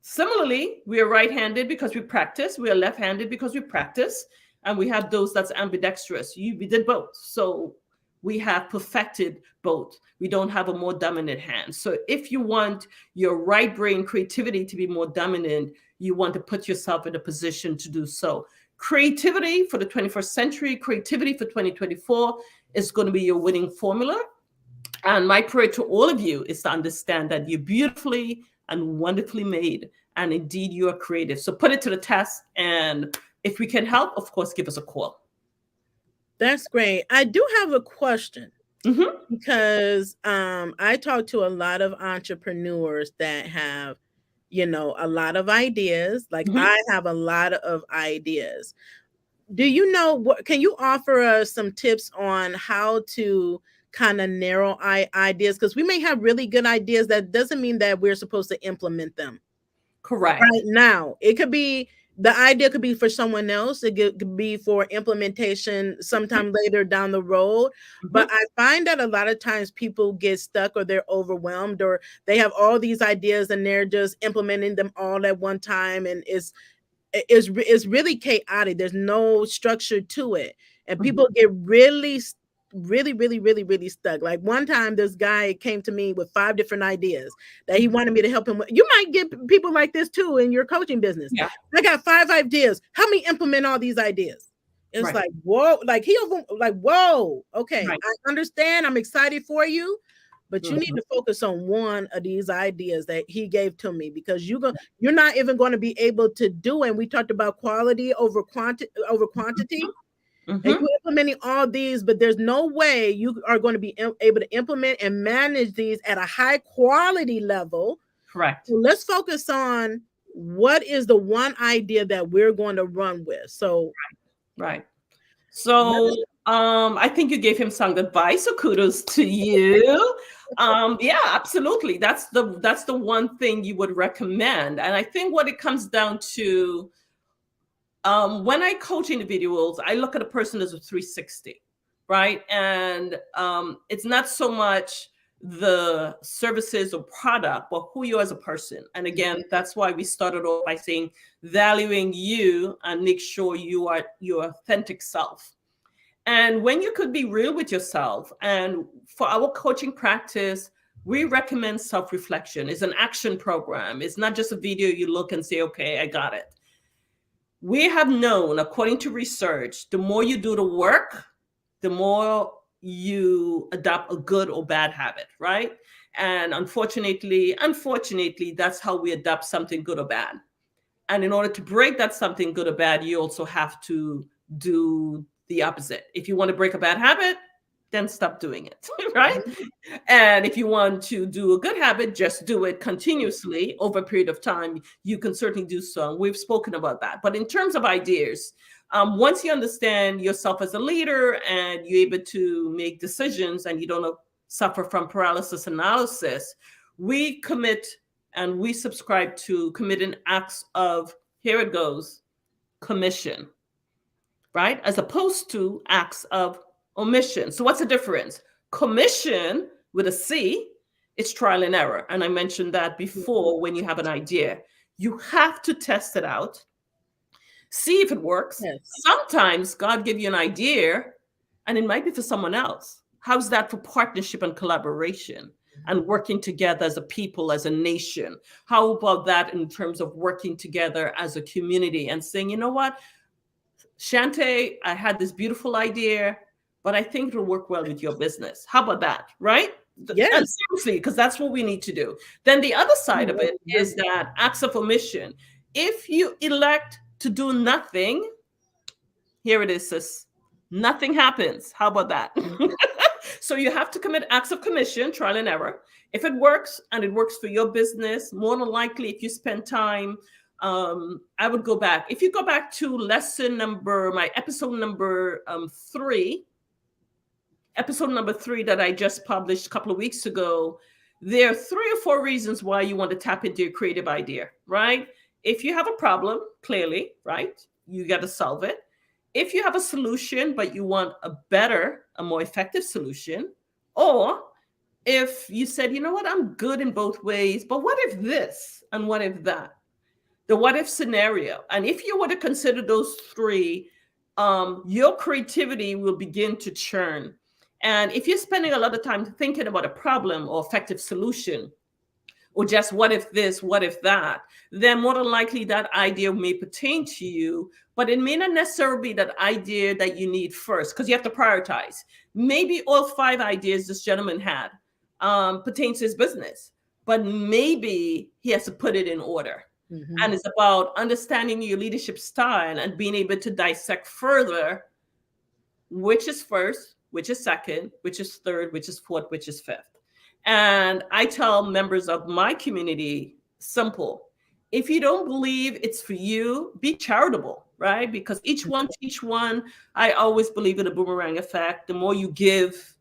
similarly, we are right-handed because we practice, we are left-handed because we practice, and we have those that's ambidextrous. We did both. So we have perfected both. We don't have a more dominant hand. So if you want your right brain creativity to be more dominant, you want to put yourself in a position to do so. Creativity for the 21st century, creativity for 2024 is going to be your winning formula. And my prayer to all of you is to understand that you're beautifully and wonderfully made. And indeed, you are creative. So put it to the test. And if we can help, of course, give us a call. That's great. I do have a question, because I talk to a lot of entrepreneurs that have, a lot of ideas. Like I have a lot of ideas. Do you know can you offer us some tips on how to kind of narrow ideas? Because we may have really good ideas. That doesn't mean that we're supposed to implement them. Correct. Right now, the idea could be for someone else. It could be for implementation sometime later down the road. But I find that a lot of times people get stuck, or they're overwhelmed, or they have all these ideas and they're just implementing them all at one time. And it's really chaotic. There's no structure to it. And people get really stuck. Like one time, this guy came to me with 5 different ideas that he wanted me to help him with. You might get people like this too in your coaching business. Yeah. I got 5 ideas. Help me implement all these ideas. It's like, whoa, whoa. Okay. Right. I understand. I'm excited for you, but you need to focus on one of these ideas that he gave to me, because you're not even going to be able to do it. And we talked about quality over quantity. And you're implementing all these, but there's no way you are going to be able to implement and manage these at a high quality level. Correct. So let's focus on what is the one idea that we're going to run with. So, right. So, I think you gave him some advice. So kudos to you. Yeah, absolutely. That's the one thing you would recommend. And I think what it comes down to, when I coach individuals, I look at a person as a 360, right? And it's not so much the services or product, but who you are as a person. And again, that's why we started off by saying valuing you and make sure you are your authentic self. And when you could be real with yourself, and for our coaching practice, we recommend self-reflection. It's an action program. It's not just a video you look and say, okay, I got it. We have known, according to research, the more you do the work, the more you adopt a good or bad habit, right? And unfortunately, that's how we adopt something good or bad. And in order to break that something good or bad, you also have to do the opposite. If you want to break a bad habit, then stop doing it, right? And if you want to do a good habit, just do it continuously over a period of time. You can certainly do so. We've spoken about that. But in terms of ideas, once you understand yourself as a leader and you're able to make decisions and you don't suffer from paralysis analysis, we commit and we subscribe to committing acts of, here it goes, commission, right? As opposed to acts of omission. So what's the difference? Commission with a C, it's trial and error. And I mentioned that before. When you have an idea, you have to test it out, see if it works. Yes. Sometimes God give you an idea and it might be for someone else. How's that for partnership and collaboration and working together as a people, as a nation? How about that in terms of working together as a community and saying, you know what, Shante, I had this beautiful idea, but I think it'll work well with your business. How about that, right? And Yes. seriously, because that's what we need to do. Then the other side of it Mhm. is that acts of omission. If you elect to do nothing, here it is, sis. Nothing happens. How about that? So you have to commit acts of commission, trial and error. If it works and it works for your business, more than likely, if you spend time, I would go back. If you go back to my episode number 3, episode number 3 that I just published a couple of weeks ago, there are 3 or 4 reasons why you want to tap into your creative idea, right? If you have a problem, clearly, right, you got to solve it. If you have a solution, but you want a more effective solution, or if you said, you know what, I'm good in both ways, but what if this and what if that? The what if scenario. And if you were to consider those 3, your creativity will begin to churn. And if you're spending a lot of time thinking about a problem or effective solution, or just what if this, what if that, then more than likely that idea may pertain to you, but it may not necessarily be that idea that you need first, because you have to prioritize. Maybe all 5 ideas this gentleman had pertain to his business, but maybe he has to put it in order. Mhm. And it's about understanding your leadership style and being able to dissect further which is first, which is second, which is third, which is fourth, which is fifth. And I tell members of my community, simple. If you don't believe it's for you, be charitable, right? Because each one teach one. I always believe in a boomerang effect. The more you give,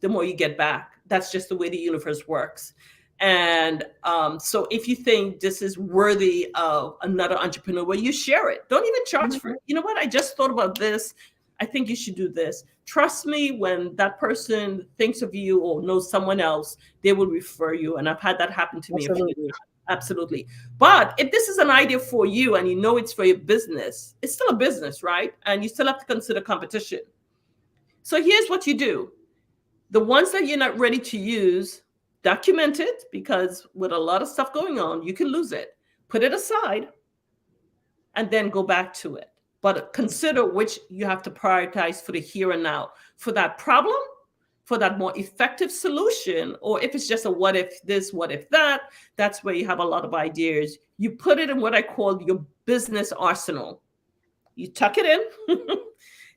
the more you get back. That's just the way the universe works. And so if you think this is worthy of another entrepreneur, well, you share it. Don't even charge for it. You know what? I just thought about this. I think you should do this. Trust me, when that person thinks of you or knows someone else, they will refer you. And I've had that happen to me a few Absolutely. times. Absolutely. But if this is an idea for you and you know it's for your business, it's still a business, right? And you still have to consider competition. So here's what you do. The ones that you're not ready to use, document it, because with a lot of stuff going on, you can lose it. Put it aside and then go back to it. But consider which you have to prioritize for the here and now. For that problem, for that more effective solution, or if it's just a what if this, what if that, that's where you have a lot of ideas. You put it in what I call your business arsenal. You tuck it in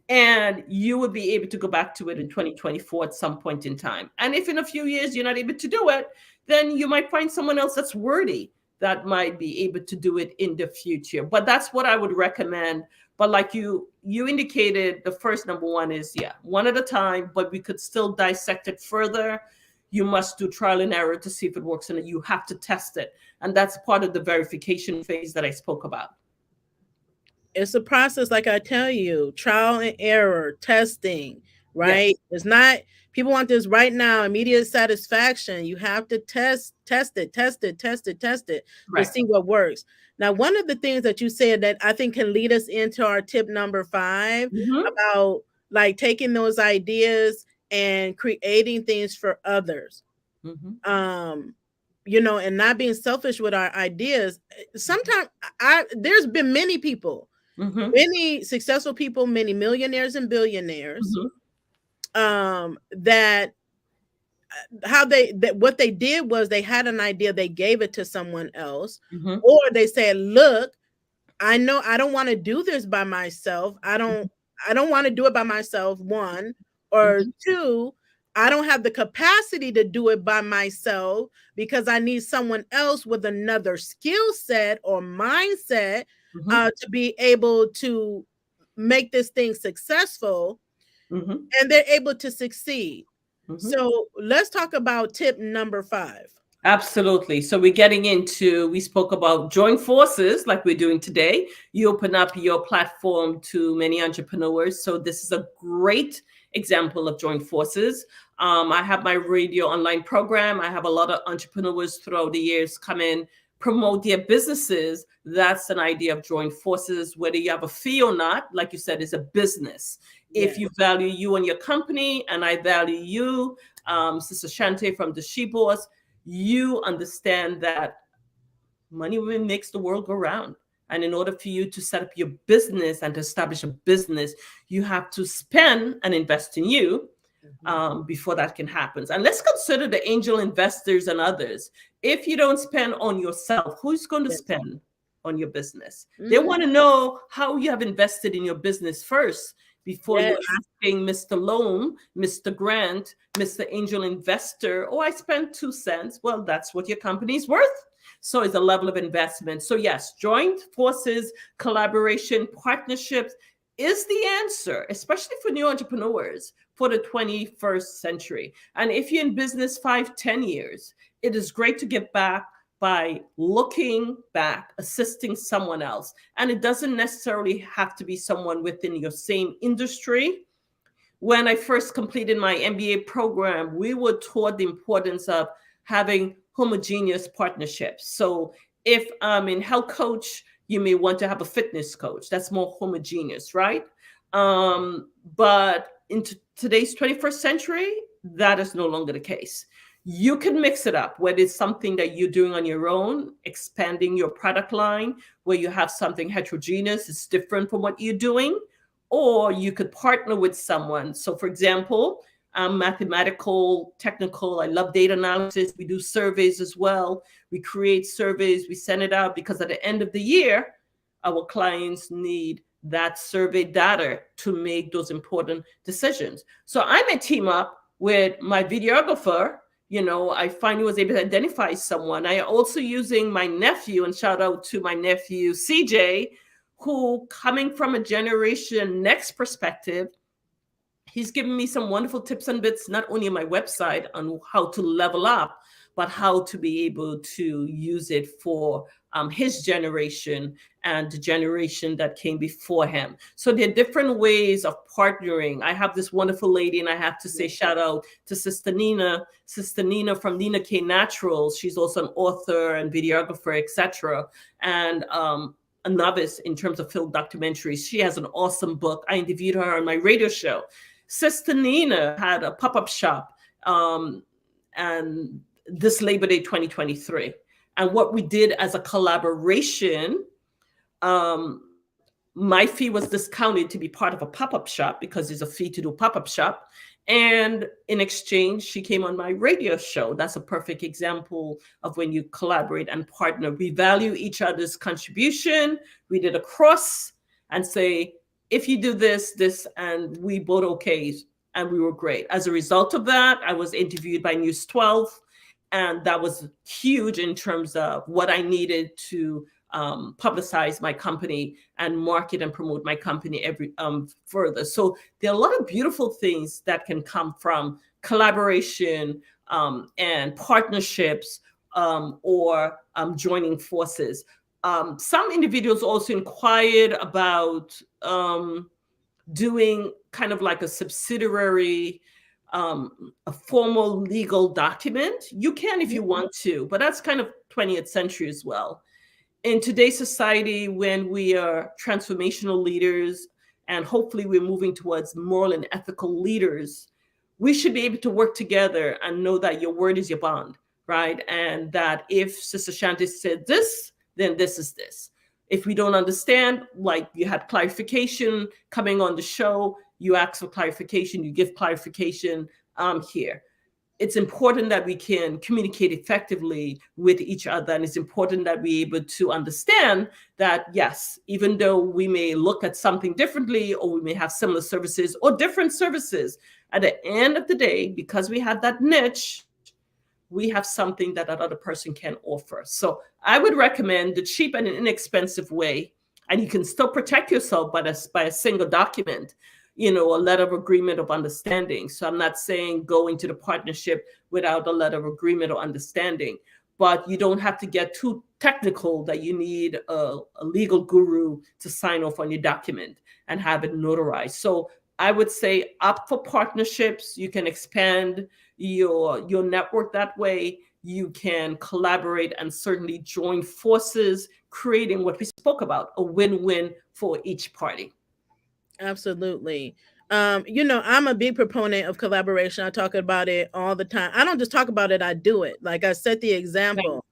and you would be able to go back to it in 2024 at some point in time. And if in a few years you're not able to do it, then you might find someone else that's worthy that might be able to do it in the future. But that's what I would recommend. But like you indicated, the first number 1 is, one at a time, but we could still dissect it further. You must do trial and error to see if it works, and you have to test it. And that's part of the verification phase that I spoke about. It's a process, like I tell you, trial and error, testing, right? Yes. It's not, people want this right now, immediate satisfaction. You have to test it to Right. see what works. Now, one of the things that you said that I think can lead us into our tip number 5 about like taking those ideas and creating things for others. You know, and not being selfish with our ideas. Sometimes there's been many people, many successful people, many millionaires and billionaires, that what they did was they had an idea, they gave it to someone else, or they said, look, I know I don't want to do this by myself. I don't want to do it by myself, 1, or 2, I don't have the capacity to do it by myself because I need someone else with another skill set or mindset to be able to make this thing successful, and they're able to succeed. So let's talk about tip number 5. Absolutely. So we spoke about join forces like we're doing today. You open up your platform to many entrepreneurs. So this is a great example of join forces. I have my radio online program. I have a lot of entrepreneurs throughout the years come in, promote their businesses. That's an idea of join forces, whether you have a fee or not. Like you said, it's a business. Yes. If you value you and your company, and I value you, Sister Shante from the She Boss, you understand that money makes the world go round. And in order for you to set up your business and to establish a business, you have to spend and invest in you. before that can happen. And let's consider the angel investors and others. If you don't spend on yourself, who's going to spend on your business? They want to know how you have invested in your business first before you're asking Mr. Loan, Mr. Grant, Mr. Angel Investor, oh, I spent 2 cents. Well, that's what your company's worth. So it's a level of investment. So yes, joint forces, collaboration, partnerships is the answer, especially for new entrepreneurs for the 21st century. And if you're in business 5-10 years, it is great to give back by looking back, assisting someone else. And it doesn't necessarily have to be someone within your same industry. When I first completed my MBA program, we were taught the importance of having homogeneous partnerships. So if I'm in health coach, you may want to have a fitness coach. That's more homogeneous, right? But in today's 21st century, that is no longer the case. You can mix it up, whether it's something that you're doing on your own, expanding your product line, where you have something heterogeneous, it's different from what you're doing, or you could partner with someone. So for example, I'm mathematical, technical. I love data analysis. We do surveys as well. We create surveys. We send it out because at the end of the year, our clients need that survey data to make those important decisions. So I may team up with my videographer. I finally was able to identify someone. I also using my nephew, and shout out to my nephew, CJ, who coming from a generation next perspective, he's given me some wonderful tips and bits, not only on my website on how to level up, but how to be able to use it for his generation and the generation that came before him. So there are different ways of partnering. I have this wonderful lady, and I have to say shout out to Sister Nina from Nina K Naturals. She's also an author and videographer, etc. And a novice in terms of film documentaries. She has an awesome book. I interviewed her on my radio show. Sister Nina had a pop-up shop and this Labor Day 2023. And what we did as a collaboration, my fee was discounted to be part of a pop-up shop because there's a fee to do pop-up shop. And in exchange, she came on my radio show. That's a perfect example of when you collaborate and partner. We value each other's contribution. We did a cross and say, if you do this, and we both okay, and we were great. As a result of that, I was interviewed by News 12, and that was huge in terms of what I needed to publicize my company and market and promote my company further. So there are a lot of beautiful things that can come from collaboration and partnerships or joining forces. Some individuals also inquired about doing kind of like a subsidiary, a formal legal document. You can if you want to, but that's kind of 20th century as well. In today's society, when we are transformational leaders, and hopefully we're moving towards moral and ethical leaders, we should be able to work together and know that your word is your bond, right? And that if Sister Shanti said this, then this is this. If we don't understand, like you had clarification coming on the show, you ask for clarification, you give clarification, I'm here. It's important that we can communicate effectively with each other. And it's important that we're able to understand that, yes, even though we may look at something differently, or we may have similar services or different services, at the end of the day, because we have that niche, we have something that other person can offer. So I would recommend the cheap and inexpensive way, and you can still protect yourself by a single document, a letter of agreement of understanding. So I'm not saying go into the partnership without a letter of agreement or understanding, but you don't have to get too technical that you need a legal guru to sign off on your document and have it notarized. So I would say opt for partnerships. You can expand your network that way. You can collaborate and certainly join forces, creating what we spoke about, a win-win for each party. Absolutely. I'm a big proponent of collaboration. I talk about it all the time. I don't just talk about it, I do it. Like I set the example.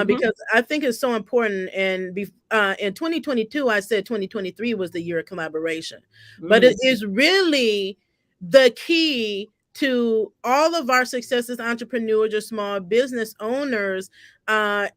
Because I think it's so important. And in 2022, I said 2023 was the year of collaboration. But it is really the key to all of our success as entrepreneurs or small business owners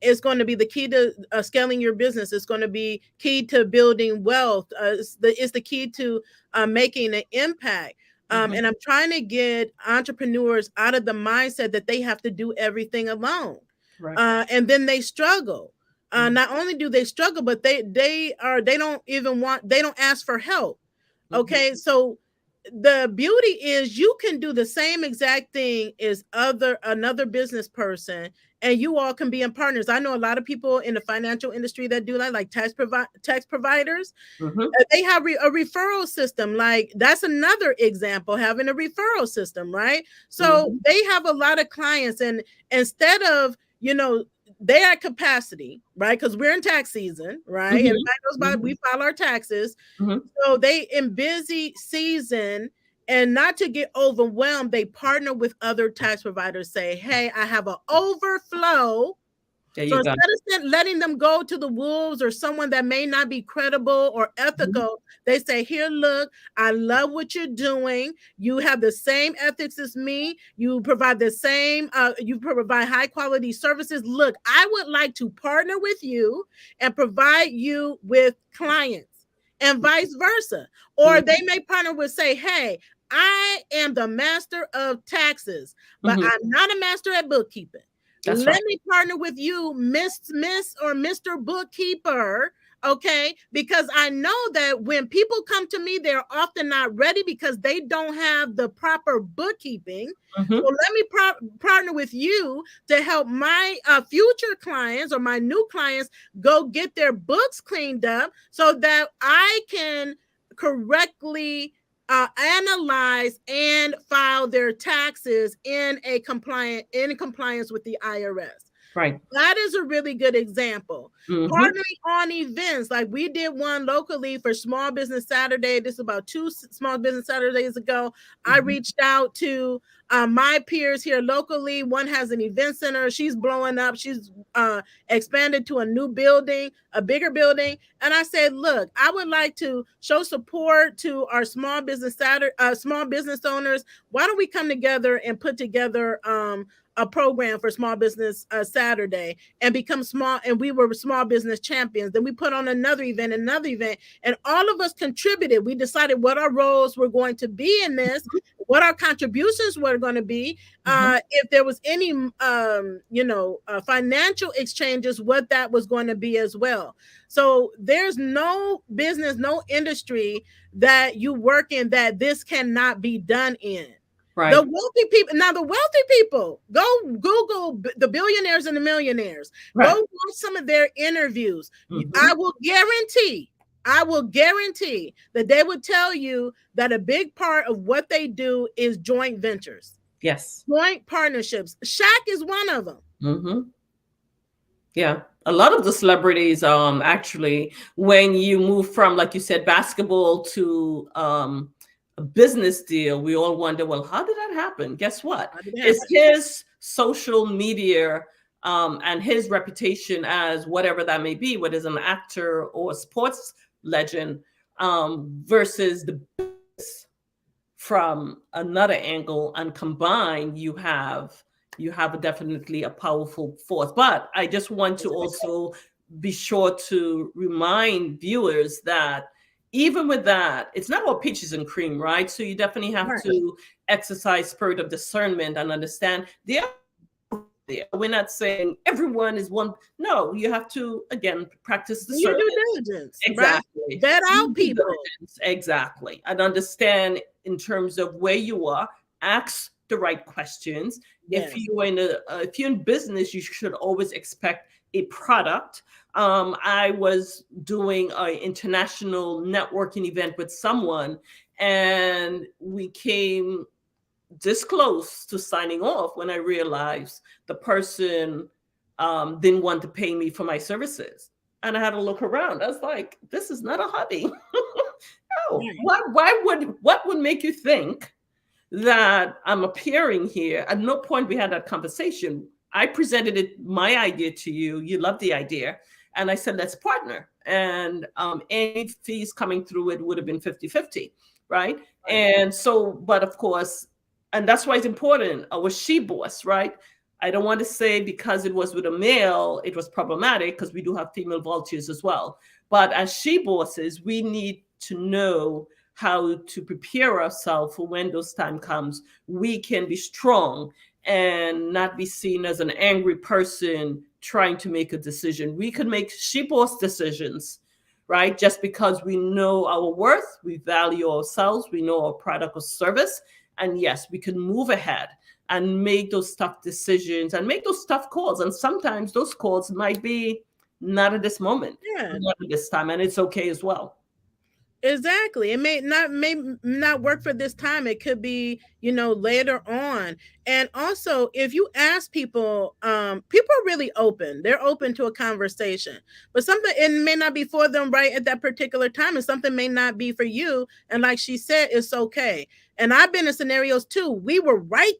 is going to be the key to scaling your business. It's going to be key to building wealth. It's the key to making an impact. And I'm trying to get entrepreneurs out of the mindset that they have to do everything alone. Right. And then they struggle. Not only do they struggle, but they don't ask for help. Okay. So the beauty is you can do the same exact thing as another business person, and you all can be in partners. I know a lot of people in the financial industry that do that, like tax providers. They have a referral system. Like that's another example, having a referral system, right? So they have a lot of clients, and instead of, they're at capacity, right? Because we're in tax season, right? Everybody knows about we file our taxes. So they in busy season, and not to get overwhelmed, they partner with other tax providers, say, hey, I have an overflow. So instead of letting them go to the wolves or someone that may not be credible or ethical, they say, here, look, I love what you're doing. You have the same ethics as me. You provide the same, you provide high quality services. Look, I would like to partner with you and provide you with clients, and vice versa. Or they may partner with, say, hey, I am the master of taxes, but I'm not a master at bookkeeping. Let me partner with you, Miss or Mr. Bookkeeper, okay? Because I know that when people come to me, they're often not ready because they don't have the proper bookkeeping. So let me partner with you to help my future clients or my new clients go get their books cleaned up so that I can correctly analyze and file their taxes in compliance with the IRS. Right. That is a really good example. Partnering on events, like we did one locally for Small Business Saturday. This is about 2 Small Business Saturdays ago. I reached out to my peers here locally. One has an event center. She's blowing up. She's expanded to a new building, a bigger building. And I said, look, I would like to show support to our small business owners. Why don't we come together and put together a program for Small Business Saturday and become small, and we were small business champions. Then we put on another event, and all of us contributed. We decided what our roles were going to be in this, what our contributions were going to be, if there was any, financial exchanges, what that was going to be as well. So there's no business, no industry that you work in that this cannot be done in. Right. The wealthy people, go Google the billionaires and the millionaires. Right. Go watch some of their interviews. I will guarantee that they would tell you that a big part of what they do is joint ventures. Yes. Joint partnerships. Shaq is one of them. Yeah. A lot of the celebrities, actually, when you move from, like you said, basketball to a business deal, we all wonder, well, how did that happen? Guess what? It's his social media and his reputation as whatever that may be, whether it's an actor or a sports legend, versus the business from another angle, and combined, you have definitely a powerful force. But I just want to also be sure to remind viewers that even with that, it's not all peaches and cream, right? So you definitely have to exercise spirit of discernment and understand we're not saying everyone is one. No, you have to, again, practice discernment. You due diligence. Exactly. Right? Vet out people. Exactly. And understand in terms of where you are, ask the right questions. Yes. If you're in business, you should always expect a product. I was doing an international networking event with someone, and we came this close to signing off when I realized the person didn't want to pay me for my services. And I had to look around. I was like, this is not a hobby. No. What would make you think that I'm appearing here? At no point we had that conversation. I presented my idea to you. You loved the idea. And I said, let's partner. And any fees coming through it would have been 50-50, right? And so, but of course, And that's why it's important. Was she boss, right? I don't want to say because it was with a male, it was problematic, because we do have female vultures as well. But as she bosses, we need to know how to prepare ourselves for when those time comes. We can be strong and not be seen as an angry person trying to make a decision. We can make she boss decisions, right? Just because we know our worth, we value ourselves, we know our product or service, and yes, we can move ahead and make those tough decisions and make those tough calls. And sometimes those calls might be not at this moment, Yeah. not at this time, and it's okay as well. Exactly. It may not work for this time. It could be, later on. And also, if you ask people, people are really open. They're open to a conversation. But something, it may not be for them right at that particular time, and something may not be for you. And like she said, it's okay. And I've been in scenarios too. We were right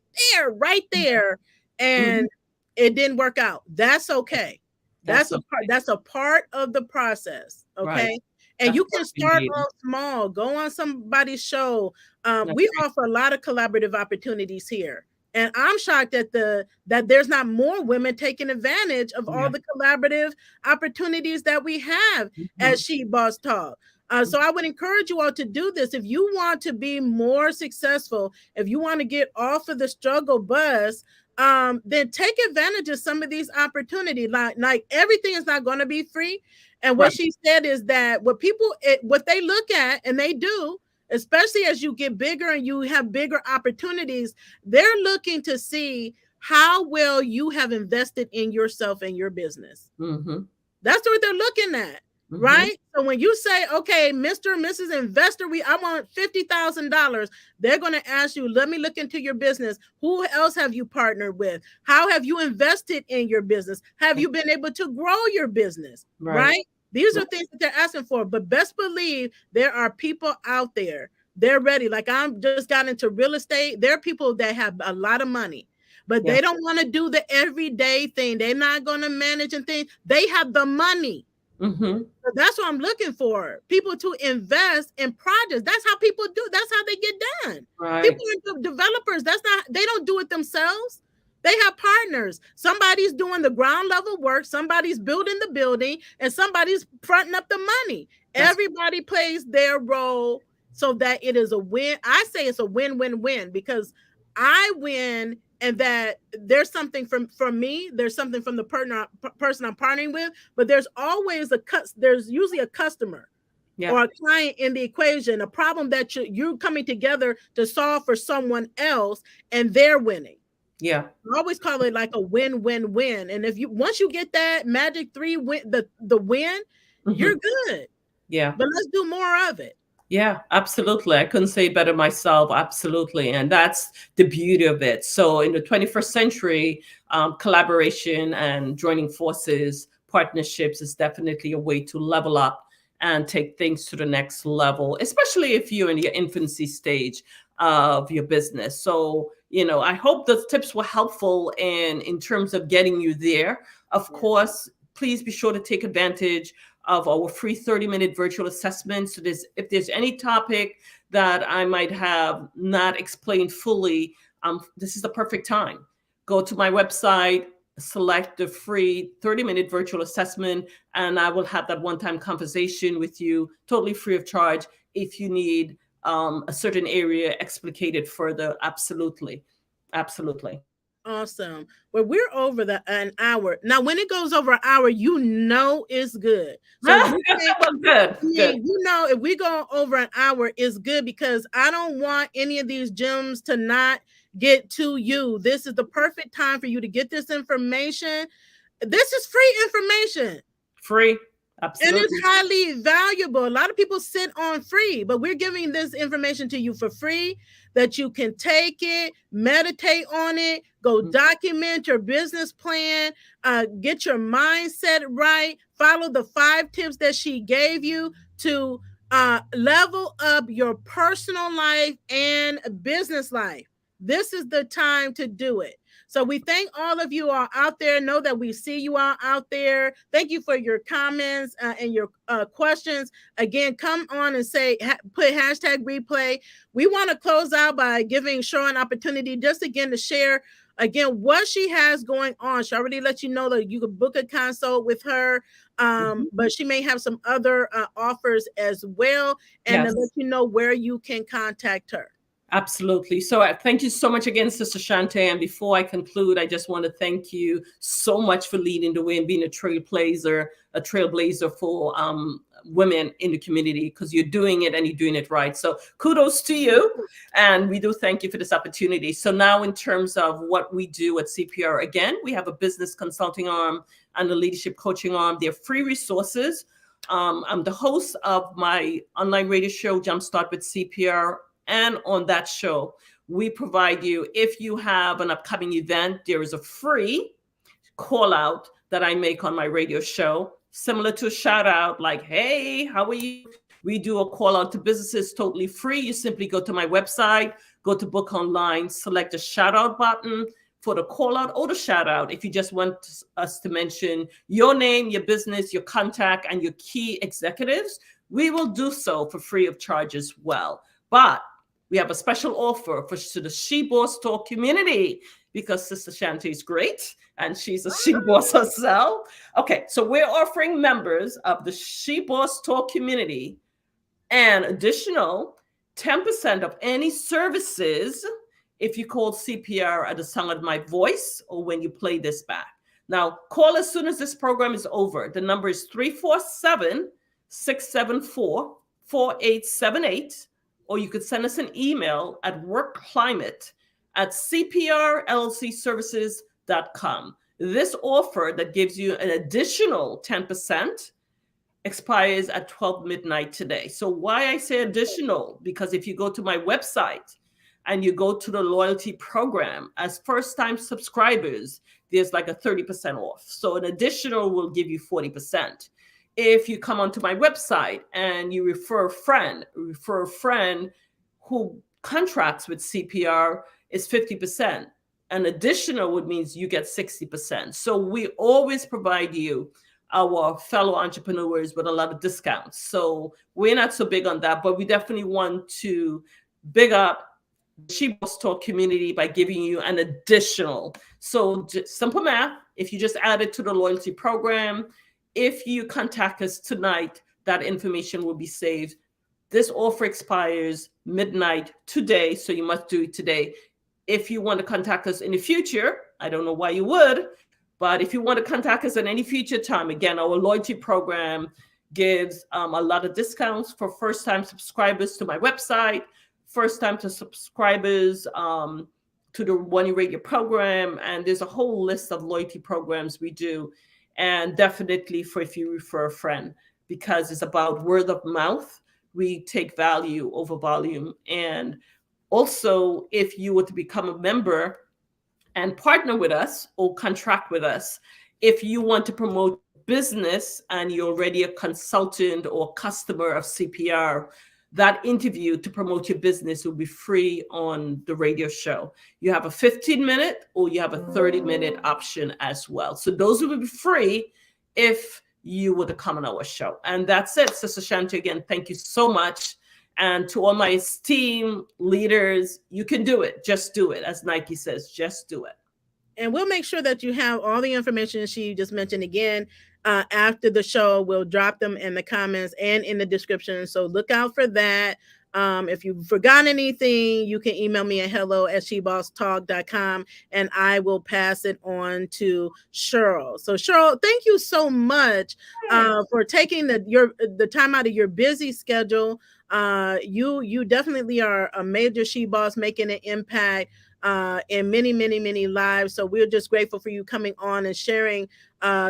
there, Mhm. and it didn't work out. That's okay. That's okay. That's a part of the process. Right. Okay. And That's you what can we start need. off small, go on somebody's show. That's We right. offer a lot of collaborative opportunities here. And I'm shocked that there's not more women taking advantage of all Yeah. the collaborative opportunities that we have at Mhm. She Boss Talk. So I would encourage you all to do this. If you want to be more successful, if you want to get off of the struggle bus, then take advantage of some of these opportunities. Like everything is not going to be free. And what Right. she said is that what they look at, and they do, especially as you get bigger and you have bigger opportunities, they're looking to see how well you have invested in yourself and your business. Mhm. That's what they're looking at, Mhm. right? So when you say, okay, Mr. and Mrs. Investor, I want $50,000, they're going to ask you, let me look into your business. Who else have you partnered with? How have you invested in your business? Have you been able to grow your business, Right. right? These are Right. things that they're asking for. But best believe there are people out there. They're ready. Like I'm just got into real estate. There are people that have a lot of money, but Yeah. they don't want to do the everyday thing. They're not going to manage and things. They have the money. Mhm. So that's what I'm looking for. People to invest in projects. That's how people do. That's how they get done. Right. People are developers. They don't do it themselves. They have partners. Somebody's doing the ground level work, somebody's building the building, and somebody's fronting up the money. That's Everybody plays their role so that it is a win. I say it's a win-win-win because I win, and that there's something from me, there's something from the person I'm partnering with, but there's usually a customer yeah. or a client in the equation, a problem that you're coming together to solve for someone else, and they're winning. Yeah. I always call it like a win-win-win. And if you once you get that magic three win, the win, you're Mhm. good. Yeah. But let's do more of it. Yeah, absolutely. I couldn't say it better myself. Absolutely. And that's the beauty of it. So, in the 21st century, collaboration and joining forces, partnerships is definitely a way to level up and take things to the next level, especially if you're in your infancy stage of your business. So, I hope those tips were helpful in terms of getting you there. Of Yeah. course, please be sure to take advantage of our free 30-minute virtual assessment. So if there's any topic that I might have not explained fully, this is the perfect time. Go to my website, select the free 30-minute virtual assessment, and I will have that one-time conversation with you, totally free of charge, if you need a certain area explicated further. Absolutely. Absolutely. Awesome. Well, we're over an hour. Now, when it goes over an hour, it's good. So we can't, Well, good. I Good. mean, if we go over an hour, it's good because I don't want any of these gems to not get to you. This is the perfect time for you to get this information. This is free information. Free. And it's Absolutely. highly valuable. A lot of people sit on free, but we're giving this information to you for free that you can take it, meditate on it, go document your business plan, get your mindset right, follow the 5 tips that she gave you to level up your personal life and business life. this is the time to do it. So we thank all of you all out there. Know that we see you all out there. Thank you for your comments and your questions. Again, come on and say, put hashtag replay. We want to close out by giving Cheryl an opportunity just again to share again what she has going on. She already let you know that you could book a consult with her, but she may have some other offers as well, and to let you know where you can contact her. Absolutely. So thank you so much again, Sister Shante. And before I conclude, I just want to thank you so much for leading the way and being a trailblazer for women in the community, because you're doing it and you're doing it right. So kudos to you. And we do thank you for this opportunity. So now in terms of what we do at CPR, again, we have a business consulting arm and a leadership coaching arm. They're free resources. I'm the host of my online radio show, Jumpstart with CPR. And on that show, we provide you, if you have an upcoming event, there is a free call out that I make on my radio show, similar to a shout out like, hey, how are you? We do a call out to businesses totally free. You simply go to my website, go to book online, select the shout out button for the call out or the shout out. If you just want us to mention your name, your business, your contact, and your key executives, we will do so for free of charge as well. But we have a special offer to the She Boss Talk community, because Sister Shanti is great and she's a She Boss herself. Okay, so we're offering members of the She Boss Talk community an additional 10% of any services if you call CPR at the sound of my voice or when you play this back. Now, call as soon as this program is over. The number is 347-674-4878. Or you could send us an email at workclimate@cprllcservices.com. This offer that gives you an additional 10% expires at 12 midnight today. So why I say additional? Because if you go to my website and you go to the loyalty program, as first-time subscribers, there's like a 30% off. So an additional will give you 40%. If you come onto my website and you refer a friend who contracts with CPR, is 50%. An additional would means you get 60%. So we always provide you, our fellow entrepreneurs, with a lot of discounts. So we're not so big on that, but we definitely want to big up the She Boss Talk community by giving you an additional. So just simple math, if you just add it to the loyalty program, if you contact us tonight, that information will be saved. This offer expires midnight today, so you must do it today. If you want to contact us in the future, I don't know why you would, but if you want to contact us at any future time, again, our loyalty program gives a lot of discounts for first-time subscribers to my website, first-time to subscribers to the One You Radio program, and there's a whole list of loyalty programs we do. And definitely for if you refer a friend, because it's about word of mouth. We take value over volume. And also, if you were to become a member and partner with us or contract with us, if you want to promote business and you're already a consultant or customer of CPR, that interview to promote your business will be free on the radio show. You have a 15-minute or you have a 30-minute option as well. So those will be free if you were to come on our show. And that's it, Sister Shanti. Again, thank you so much. And to all my esteemed leaders, you can do it. Just do it. As Nike says, just do it. And we'll make sure that you have all the information she just mentioned again. After the show, we'll drop them in the comments and in the description. So look out for that. If you've forgotten anything, you can email me at hello@shebosstalk.com and I will pass it on to Cheryl. So Cheryl, thank you so much for taking the time out of your busy schedule. You definitely are a major She Boss, making an impact in many lives. So we're just grateful for you coming on and sharing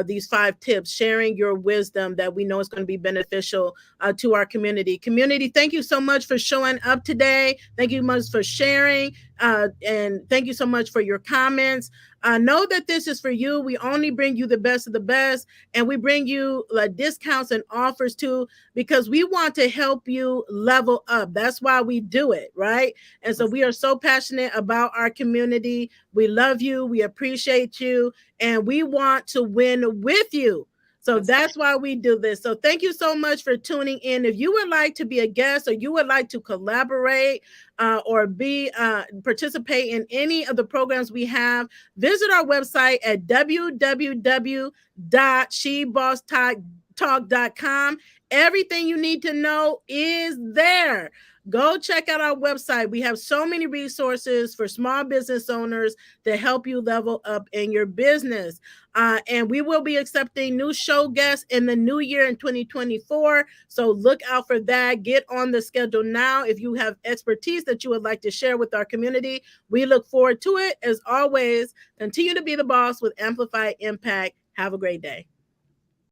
these 5 tips, sharing your wisdom that we know is going to be beneficial to our community. Community, thank you so much for showing up today. Thank you much for sharing. And thank you so much for your comments. Know that this is for you. We only bring you the best of the best, and we bring you discounts and offers too, because we want to help you level up. That's why we do it, right? And so we are so passionate about our community. We love you. We appreciate you, and we want to win with you. So that's why we do this. So thank you so much for tuning in. If you would like to be a guest, or you would like to collaborate or participate in any of the programs we have, visit our website at www.shebosstalk.com. Everything you need to know is there. Go check out our website. We have so many resources for small business owners to help you level up in your business. And we will be accepting new show guests in the new year in 2024. So look out for that. Get on the schedule now. If you have expertise that you would like to share with our community, we look forward to it. As always, continue to be the boss with Amplified Impact. Have a great day.